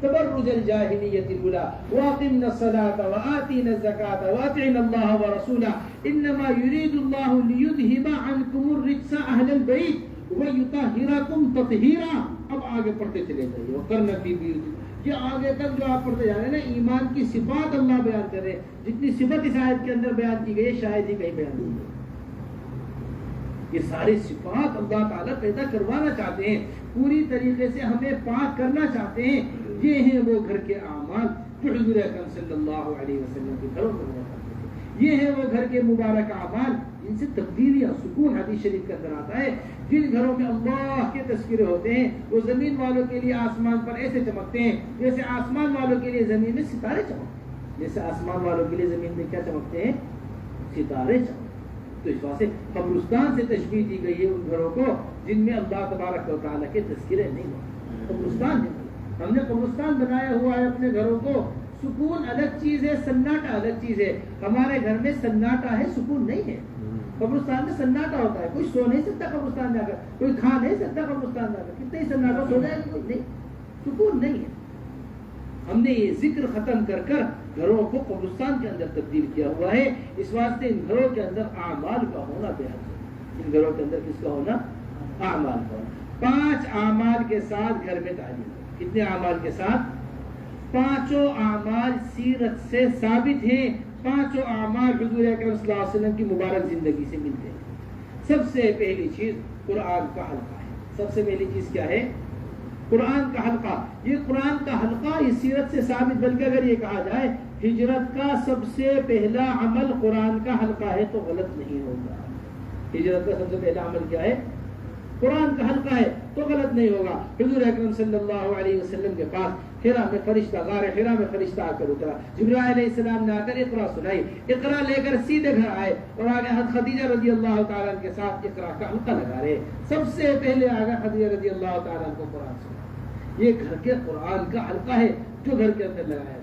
B: تبرج الجاہلیۃ الاولى واقمنا الصلاة وآتینا الزکاة واطعنا اللہ ورسولہ انما یرید اللہ لیذہب عنکم الرجس اہل البیت ویطہرکم تطہیرا۔ اب آگے پڑھتے چلے جائیے، وقرن فی بیوتکن، یہ آگے تک جو آپ پڑھتے جا رہے ہیں نا، ایمان کی صفات اللہ بیان کر رہے ہیں، جتنی صفت اس آیت کے اندر بیان کی گئی ہے شاید ہی کہیں بیان نہیں ہے۔ یہ ساری صفات اللہ تعالیٰ پیدا کروانا چاہتے ہیں، پوری طریقے سے ہمیں پاک کرنا چاہتے ہیں۔ یہ ہیں وہ گھر کے اعمال جو حضور اکرم صلی اللہ علیہ وسلم کے گھروں میں ہوا کرتے تھے۔ یہ ہیں وہ گھر کے مبارک اعمال جن سے تبدیلی اور سکون حدیث شریف کے اندر آتا ہے۔ جن گھروں میں اللہ کے تذکرے ہوتے ہیں، وہ زمین والوں کے لیے آسمان پر ایسے چمکتے ہیں جیسے آسمان والوں کے لیے زمین میں ستارے چمکتے ہیں، جیسے آسمان والوں کے لیے زمین میں کیا چمکتے ہیں؟ ستارے چمکتے ہیں۔ تو اس واسطے قبرستان سے تشبیہ دی گئی ہے ان گھروں کو جن میں اللہ تبارک و تعالیٰ کے تذکرے نہیں ہوتے۔ قبرستان ہے، ہم نے قبرستان بنایا ہوا ہے اپنے گھروں کو۔ سکون الگ چیز ہے، سناٹا الگ چیز ہے۔ ہمارے گھر میں سناٹا ہے، سکون نہیں ہے۔ قبرستان میں سناٹا ہوتا ہے، کوئی سو نہیں سکتا قبرستان جا کر، کوئی کھا نہیں سکتا قبرستان جا کر، کتنے ہی سناٹا سو جائے گا، کوئی نہیں، سکون نہیں ہے۔ ہم نے یہ ذکر ختم کر کر گھروں کو قبرستان کے اندر تبدیل کیا ہوا ہے۔ اس واسطے ان گھروں کے اندر اعمال کا ہونا بہت ضروری ہے۔ ان گھروں کے اندر کس کا ہونا؟ اعمال کا ہونا۔ 5 اعمال کے ساتھ گھر میں تعلیم۔ کتنے اعمال کے ساتھ؟ 5 اعمال سیرت سے ثابت ہیں، 5 اعمال حضور اکرم صلی اللہ علیہ وسلم کی مبارک زندگی سے ملتے ہیں۔ سب سے پہلی چیز قرآن کا حلقہ ہے۔ سب سے پہلی چیز کیا ہے؟ قرآن کا حلقہ۔ یہ قرآن کا حلقہ یہ سیرت سے ثابت، بلکہ اگر یہ کہا جائے ہجرت کا سب سے پہلا عمل قرآن کا حلقہ ہے تو غلط نہیں ہوگا۔ ہجرت کا سب سے پہلا عمل کیا ہے؟ قرآن کا حلقہ ہے تو غلط نہیں ہوگا. حضور اکرم صلی اللہ علیہ وسلم کے پاس حرا میں فرشتہ، غار حرا میں فرشتہ آ کر اترا. جبرائیل علیہ السلام نے آ کر اقرا سنائی. اقرا لے کر سیدھے گھر آئے اور آگے حضرت خدیجہ رضی اللہ تعالیٰ کے ساتھ اقرا کا حلقہ لگا رہے. سب سے پہلے آگے خدیجہ رضی اللہ تعالیٰ کو قرآن سنا. یہ گھر کے قرآن کا حلقہ ہے جو گھر کے اندر لگایا جائے.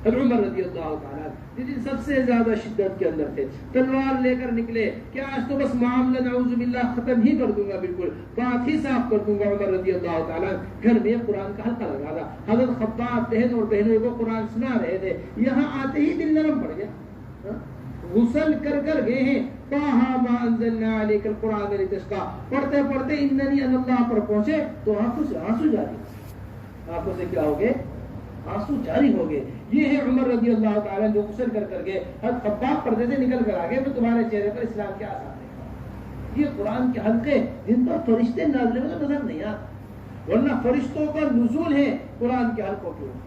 B: عمر رضی اللہ تعالیٰ جن سب سے زیادہ شدت کے اندر تھے، تلوار لے کر نکلے کہ آج تو بس معاملہ نعوذ باللہ ختم ہی کر دوں گا، بالکل بات ہی صاف کر دوں گا. عمر رضی اللہ تعالیٰ گھر میں قرآن کا حلقہ لگا تھا. حضرت خباب بہن اور بہنوں کو قرآن سنا رہے تھے. یہاں آتے ہی دل نرم پڑ گیا. غسل کر کر گئے ہیں، طٰہٰ مَا أَنزَلْنَا عَلَيْكَ الْقُرْآنَ لِتَشْقَىٰ پڑھتے پڑھتے اننی انا اللہ پر پہنچے تو آنکھوں سے آنسو جاری. آنکھوں سے کیا ہو گئے؟ آنسو جاری ہو گئے. یہ ہے عمر رضی اللہ تعالیٰ جو غسل کر کر گئے. حضرت خباب پردے سے نکل کر آگے تو تمہارے چہرے پر اسلام کے آثار دیکھا. یہ قرآن کے حلقے جن پر فرشتے نازل ہوئے نظر نہیں آتے، ورنہ فرشتوں کا نزول ہے قرآن کے حلقوں کے اوپر.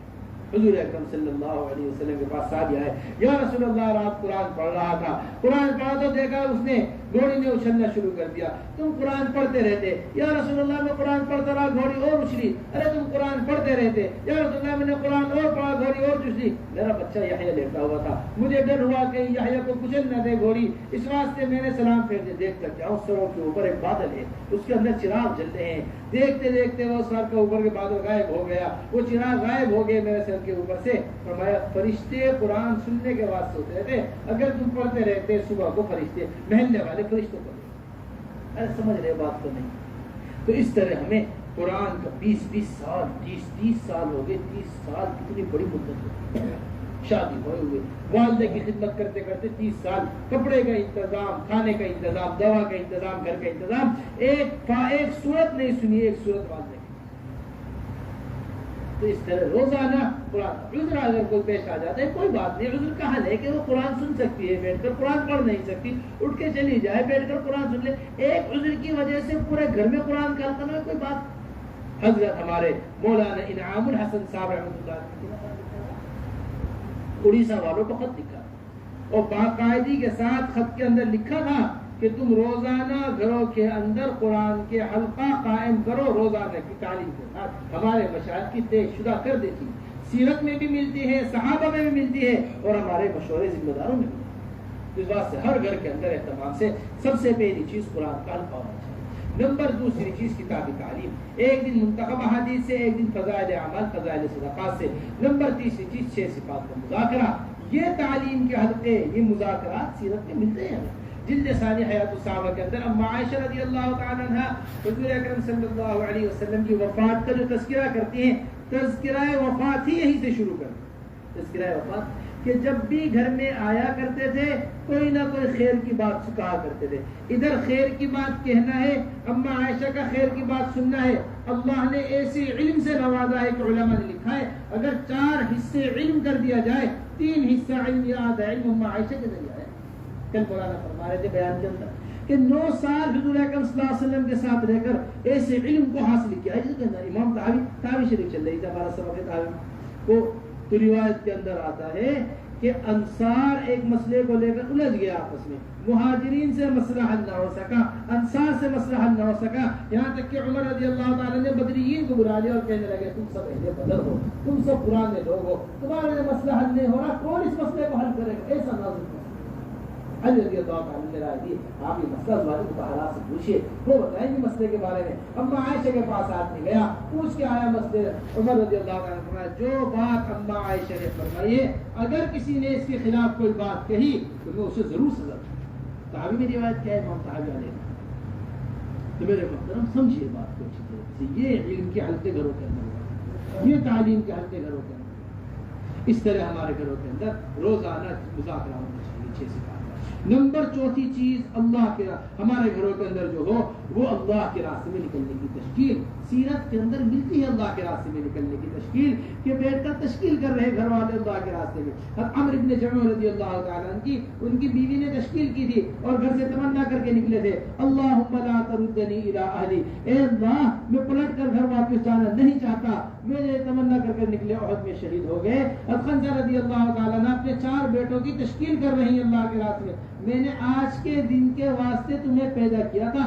B: حضور اکرم صلی اللہ علیہ وسلم کے پاس صحابی آئے، یا رسول اللہ رات قرآن پڑھ رہا تھا، قرآن پڑھا تو دیکھا اس نے گھوڑی نے اچھلنا شروع کر دیا. تم قرآن پڑھتے رہتے. یا رسول اللہ میں قرآن پڑھتا رہا گھوڑی اور اچھلی. ارے تم قرآن پڑھتے رہتے. یا رسول اللہ میں نے قرآن اور پڑھا گھوڑی اور اچھلی. میرا بچہ یحییٰ لیٹا ہوا تھا، مجھے ڈر ہوا کہ یحییٰ کو کچل نہ دے گھوڑی، اس واسطے میں نے سلام پھیر دے. دیکھ کر کیا اس سروں کے اوپر ایک بادل ہے، اس کے اندر چراغ جل رہے ہیں. دیکھتے دیکھتے وہ سر کے اوپر کے بادل غائب ہو گیا، وہ چراغ غائب ہو گئے میرے سر کے اوپر سے. فرمایا فرشتے قرآن سننے کے واسطے ہوتے رہتے، اگر تم پڑھتے رہتے صبح کو فرشتے محلے والے فرشتوں کو. ارے سمجھ رہے بات تو نہیں. تو اس طرح ہمیں قرآن کا 20 سال 30 سال ہو گئے. 30 سال کتنی بڑی مدت ہے. شادی ہوئے ہوئے والدے کی خدمت کرتے کرتے 30 سال، کپڑے کا انتظام، کھانے کا انتظام، دوا کا انتظام، گھر کا انتظام. ایک صورت نہیں سنی، ایک صورت والدے. تو اس طرح روزانہ قرآن. عذر اگر کوئی پیش آ جاتا ہے کوئی بات نہیں، عذر کا حل ہے کہ وہ قرآن سن سکتی ہے بیٹھ کر، قرآن پڑھ نہیں سکتی اٹھ کے چلی جائے بیٹھ کر قرآن سن لے. ایک عذر کی وجہ سے پورے گھر میں قرآن کا حلقہ نہ کوئی بات. حضرت ہمارے مولانا انعام الحسن صاحب رحمۃ اللہ اڑیسہ والوں کو خط لکھا اور باقاعدگی کے ساتھ خط کے اندر لکھا تھا کہ تم روزانہ گھروں کے اندر قرآن کے حلقہ قائم کرو. روزانہ کی تعلیم کے ساتھ ہمارے مشاہد کی طے شدہ کر دیتی، سیرت میں بھی ملتی ہے، صحابہ میں بھی ملتی ہے اور ہمارے مشورے ذمہ داروں میں بھی. اس بات سے ہر گھر کے اندر اہتمام سے سب سے پہلی چیز قرآن کا حلقہ ہونا چاہیے. نمبر دوسری چیز کتابی تعلیم، ایک دن منتخب احادیث سے، ایک دن فضائل اعمال، فضائل صدقات سے. نمبر تیسری چیز 6 صفات کا مذاکرہ. یہ تعلیم کے حلقے، یہ مذاکرات سیرت میں ملتے ہیں. جلد ثانی حیات الصحابہ کے اندر اما عائشہ رضی اللہ تعالیٰ عنہ حضور اکرم صلی اللہ علیہ وسلم کی وفات کا جو تذکرہ کرتی ہیں، تذکرہ وفات ہی یہیں سے شروع کر. تذکرہ وفات کہ جب بھی گھر میں آیا کرتے تھے کوئی نہ کوئی خیر کی بات کہا کرتے تھے. ادھر خیر کی بات کہنا ہے، اما عائشہ کا خیر کی بات سننا ہے. اللہ نے ایسے علم سے نوازا ہے کہ علماء نے لکھا ہے اگر 4 حصے علم کر دیا جائے، 3 حصہ علم یاد ہے، علم اما عائشہ کے ذریعہ ہے. کل مولانا فرما رہے تھے بیان کے اندر کہ 9 سال حضور اکرم صلی اللہ علیہ وسلم کے ساتھ رہ کر ایسے علم کو حاصل کیا ہے. جس کے اندر امام تحاوی شریف چل رہی تھی ہمارا سبق تحاوی کو. تو روایت کے اندر آتا ہے کہ انصار ایک مسئلے کو لے کر الجھ گیا آپس میں، مہاجرین سے مسئلہ حل نہ ہو سکا، انصار سے مسئلہ حل نہ ہو سکا. یہاں تک کہ عمر رضی اللہ تعالیٰ نے بدریین کو بلا لیا اور کہنے لگے تم سب اہل بدر ہو، تم سب پرانے لوگ ہو، تمہارے مسئلہ حل نہیں ہو رہا، کون اس مسئلے کو حل کرے گا؟ ایسا نازل علی رضی اللہ تعالیٰ نے رائے دی آپ یہ مسئلہ والے مطالعات سے پوچھیے، وہ بتائیں گے مسئلے کے بارے میں. اما عائشہ کے پاس آدمی گیا پوچھ کے آیا مسئلے. عمر رضی اللہ تعالیٰ نے فرمایا جو بات اما عائشہ نے فرمائی ہے اگر کسی نے اس کے خلاف کوئی بات کہی تو میں اسے ضرور سزا دوں. صحابی میں روایت کیا ہے امام صحابی علیہ. تو میرے محترم سمجھیے بات کو اچھی طرح سے. یہ علم کے حلقے گھروں کے اندر، یہ تعلیم کے حلقے گھروں کے اندر. اس طرح ہمارے گھروں کے اندر روزانہ مذاکرہ ہونا چاہیے. 6 صفات. نمبر 4 چیز اللہ کے ہمارے گھروں کے اندر جو ہو وہ اللہ کے راستے میں نکلنے کی تشکیل. سیرت کے اندر ملتی ہے اللہ کے راستے میں نکلنے کی تشکیل کہ بیٹھ کر تشکیل کر رہے گھر والے اللہ کے راستے میں. عمرو بن جموع رضی اللہ تعالیٰ عنہ کی ان کی بیوی نے تشکیل کی تھی اور گھر سے تمنا کر کے نکلے تھے اللہم لا تردنی الی اہلی، اے اللہ میں پلٹ کر گھر واپس جانا نہیں چاہتا. میرے تمنا کر کے نکلے، احد میں شہید ہو گئے. خنزہ رضی اللہ تعالیٰ عنہ اپنے 4 بیٹوں کی تشکیل کر رہی ہیں اللہ کے راستے میں. میں نے آج کے دن کے واسطے تمہیں پیدا کیا تھا،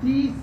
B: 30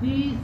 B: 30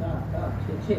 B: 4-4, 6-6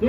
B: 2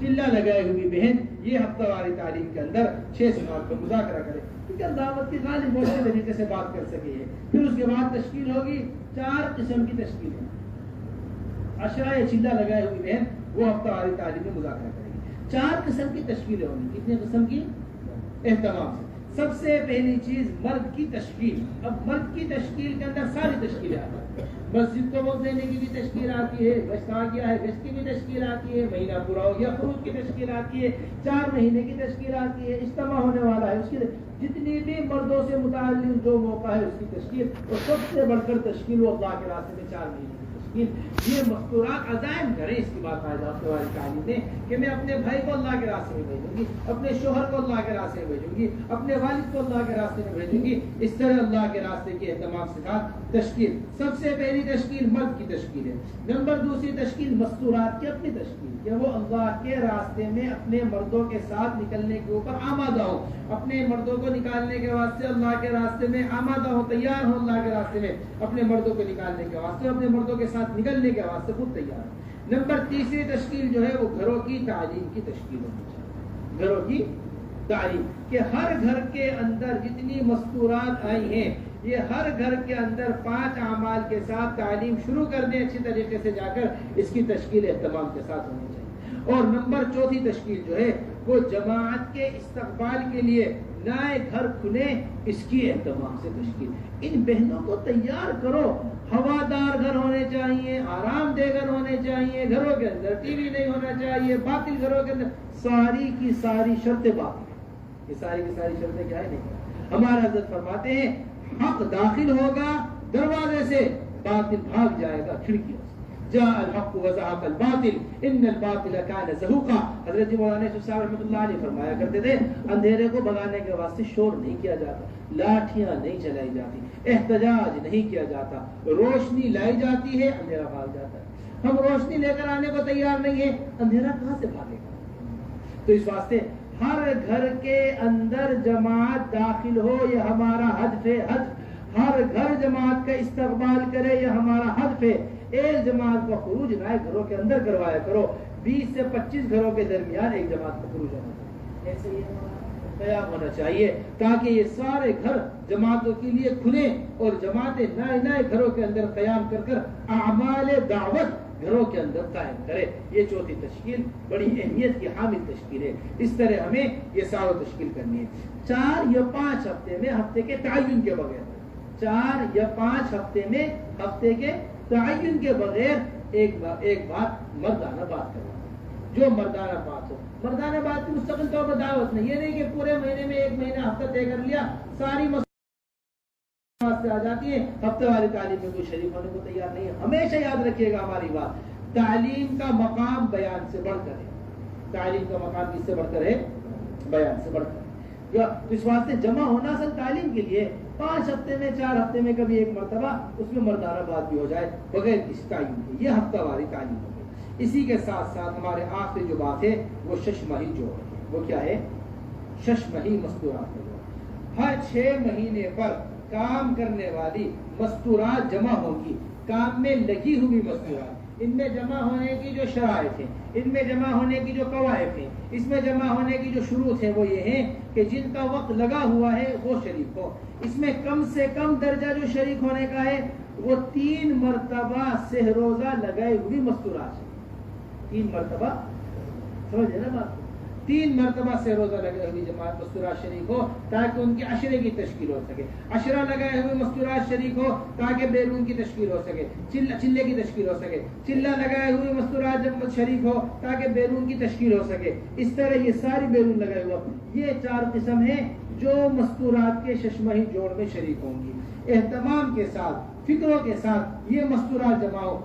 B: چلا لگائے ہوئی بہن یہ ہفتہ واری تعلیم کے اندر 6 سوال پر مذاکرہ کرے، کیونکہ دعوت کی غالب موسیقی طریقے سے بات کر سکے ہے۔ پھر اس کے بعد تشکیل ہوگی 4 قسم کی تشکیل ہے۔ عشرہ یا چلا لگائے ہوئی بہن وہ ہفتہ واری تعلیم میں مذاکرہ کرے گی۔ 4 قسم کی تشکیلیں ہوں گی۔ کتنے قسم کی؟ اہتمام سے سب سے پہلی چیز مرد کی تشکیل۔ اب مرد کی تشکیل کے اندر ساری تشکیلیں آتی ہیں، مسجد کو وقت دینے کی بھی تشکیل آتی ہے، گشت آ گیا ہے گشت کی بھی تشکیل آتی ہے، مہینہ پورا ہو گیا خروج کی تشکیل آتی ہے، 4 مہینے کی تشکیل آتی ہے، اجتماع ہونے والا ہے اس کی جتنی بھی مردوں سے متعلق جو موقع ہے اس کی تشکیل، اور سب سے بڑھ کر تشکیل وہ اللہ کے راستے میں 4 مہینے کی تشکیل۔ یہ مستورات عزائم کریں، اس کی بات آج آپ کے تعلیم دیں کہ میں اپنے بھائی کو اللہ کے راستے میں بھیجوں گی، اپنے شوہر کو اللہ کے راستے میں بھیجوں گی، اپنے والد کو اللہ کے راستے میں بھیجوں گی۔ اس طرح اللہ کے راستے کے اہتمام سے ساتھ تشکیل۔ سب سے پہلی تشکیل مرد کی تشکیل ہے۔ نمبر دوسری تشکیل مستورات کی اپنی تشکیل، کہ وہ اللہ کے راستے میں اپنے مردوں کے ساتھ نکلنے کے اوپر آمادہ ہو، اپنے مردوں کو نکالنے کے واسطے اللہ کے راستے میں آمادہ ہو، تیار ہو اللہ کے راستے میں اپنے مردوں کو نکالنے کے واسطے، اپنے مردوں کے ساتھ نکلنے کے واسطے خود تیار ہو۔ نمبر تیسری تشکیل جو ہے وہ گھروں کی تعلیم کی تشکیل ہونی چاہیے۔ گھروں کی تعلیم کہ ہر گھر کے اندر جتنی مستورات آئی ہیں یہ ہر گھر کے اندر 5 اعمال کے ساتھ تعلیم شروع کر دیں اچھی طریقے سے جا کر، اس کی تشکیل اہتمام کے ساتھ ہونی چاہیے۔ اور نمبر چوتھی تشکیل جو ہے وہ جماعت کے استقبال کے لیے نئے گھر کھلے، اس کی اہتمام سے تشکیل۔ ان بہنوں کو تیار کرو، ہوادار گھر ہونے چاہیے، آرام دہ گھر ہونے چاہیے، گھروں کے اندر ٹی وی نہیں ہونا چاہیے، باطل گھروں کے اندر ساری کی ساری شرطیں باطل ہیں۔ یہ ساری کی ساری شرطیں کیا ہے؟ نہیں۔ ہمارا حضرت فرماتے ہیں حق داخل ہوگا دروازے سے، باطل بھاگ جائے گا کھڑکیوں سے۔ جاء الحق وزهق الباطل ان الباطل كان زهوقا۔ حضرت مولانا صاحب رحمۃ اللہ علیہ فرمایا کرتے تھے اندھیرے کو بھگانے کے واسطے شور نہیں کیا جاتا، لاٹھیاں نہیں چلائی جاتی، احتجاج نہیں کیا جاتا، روشنی لائی جاتی ہے، اندھیرا بھاگ جاتا ہے۔ ہم روشنی لے کر آنے کو تیار نہیں ہے، اندھیرا کہاں سے بھاگے گا؟ تو اس واسطے ہر گھر کے اندر جماعت داخل ہو، یہ ہمارا ہدف ہے۔ ہر گھر جماعت کا استقبال کرے، یہ ہمارا ہدف ہے۔ ایک جماعت کا خروج نئے گھروں کے اندر کروایا کرو، 20 سے 25 گھروں کے درمیان ایک جماعت کا خروج ہونا چاہیے، ایسے ہی قیام ہونا چاہیے تاکہ یہ سارے گھر جماعتوں کے لیے کھلیں اور جماعتیں نئے گھروں کے اندر قیام کر کر اعمال دعوت گھروں کے اندر قائم کرے۔ یہ چوتھی تشکیل بڑی اہمیت کی حامل تشکیل ہے۔ اس طرح ہمیں یہ سارا تشکیل کرنی ہے۔ 4 یا 5 ہفتے میں ہفتے کے تعین کے بغیر، 4 یا 5 ہفتے میں ہفتے کے تعین کے بغیر ایک بات مردانہ بات کرنا، جو مردانہ بات ہو۔ مردانہ بات کی مستقل طور پر دعوت نہیں، یہ نہیں کہ پورے مہینے میں 1 مہینہ ہفتہ طے کر لیا، ساری آ جاتی ہے، ہفتے والی تعلیم میں کوئی شریک ہونے کو تیار نہیں ہے۔ ہمیشہ یاد رکھیے گا ہماری بات، تعلیم کا مقام بیان سے بڑھ کر ہے۔ تعلیم کا مقام کس سے بڑھ کر ہے؟ بیان سے بڑھ کر ہے۔ اس واسطے جمع ہونا اصل تعلیم کے لیے 5 ہفتے میں 4 ہفتے میں کبھی ایک مرتبہ اس میں مردانہ بات بھی ہو جائے بغیر کسی تعین کے، یہ ہفتہ واری تعلیم ہوگی۔ اسی کے ساتھ ساتھ ہمارے آخری جو بات ہے وہ 6 ماہی جوڑ ہے۔ وہ کیا ہے؟ 6 ماہی مستورات کا جوڑ۔ ہر 6 مہینے پر کام کرنے والی مستورات جمع ہوگی، کام میں لگی ہوئی مستورات، ان میں جمع ہونے کی جو شرائط ہیں، ان میں جمع ہونے کی جو قواعد ہیں، اس میں جمع ہونے کی جو شروط ہیں وہ یہ ہیں کہ جن کا وقت لگا ہوا ہے وہ شریک ہو۔ اس میں کم سے کم درجہ جو شریک ہونے کا ہے وہ 3 مرتبہ سہروزہ لگائے ہوئی مستورات، 3 مرتبہ، سمجھے نا بات، 3 مرتبہ سے روزہ لگائے ہوئی جماعت مستورات شریک ہو تاکہ ان کے عشرے کی تشکیل ہو سکے، عشرہ لگائے ہوئے مستورات شریک ہو تاکہ بیرون کی تشکیل ہو سکے، چلے کی تشکیل ہو سکے، چلہ لگائے ہوئے مستورات شریک ہو تاکہ بیرون کی تشکیل ہو سکے۔ اس طرح یہ ساری بیرون لگائے ہوا، یہ 4 قسم ہیں جو مستورات کے 6 ماہی جوڑ میں شریک ہوں گی۔ اہتمام کے ساتھ، فکروں کے ساتھ یہ مستورات جمع ہو۔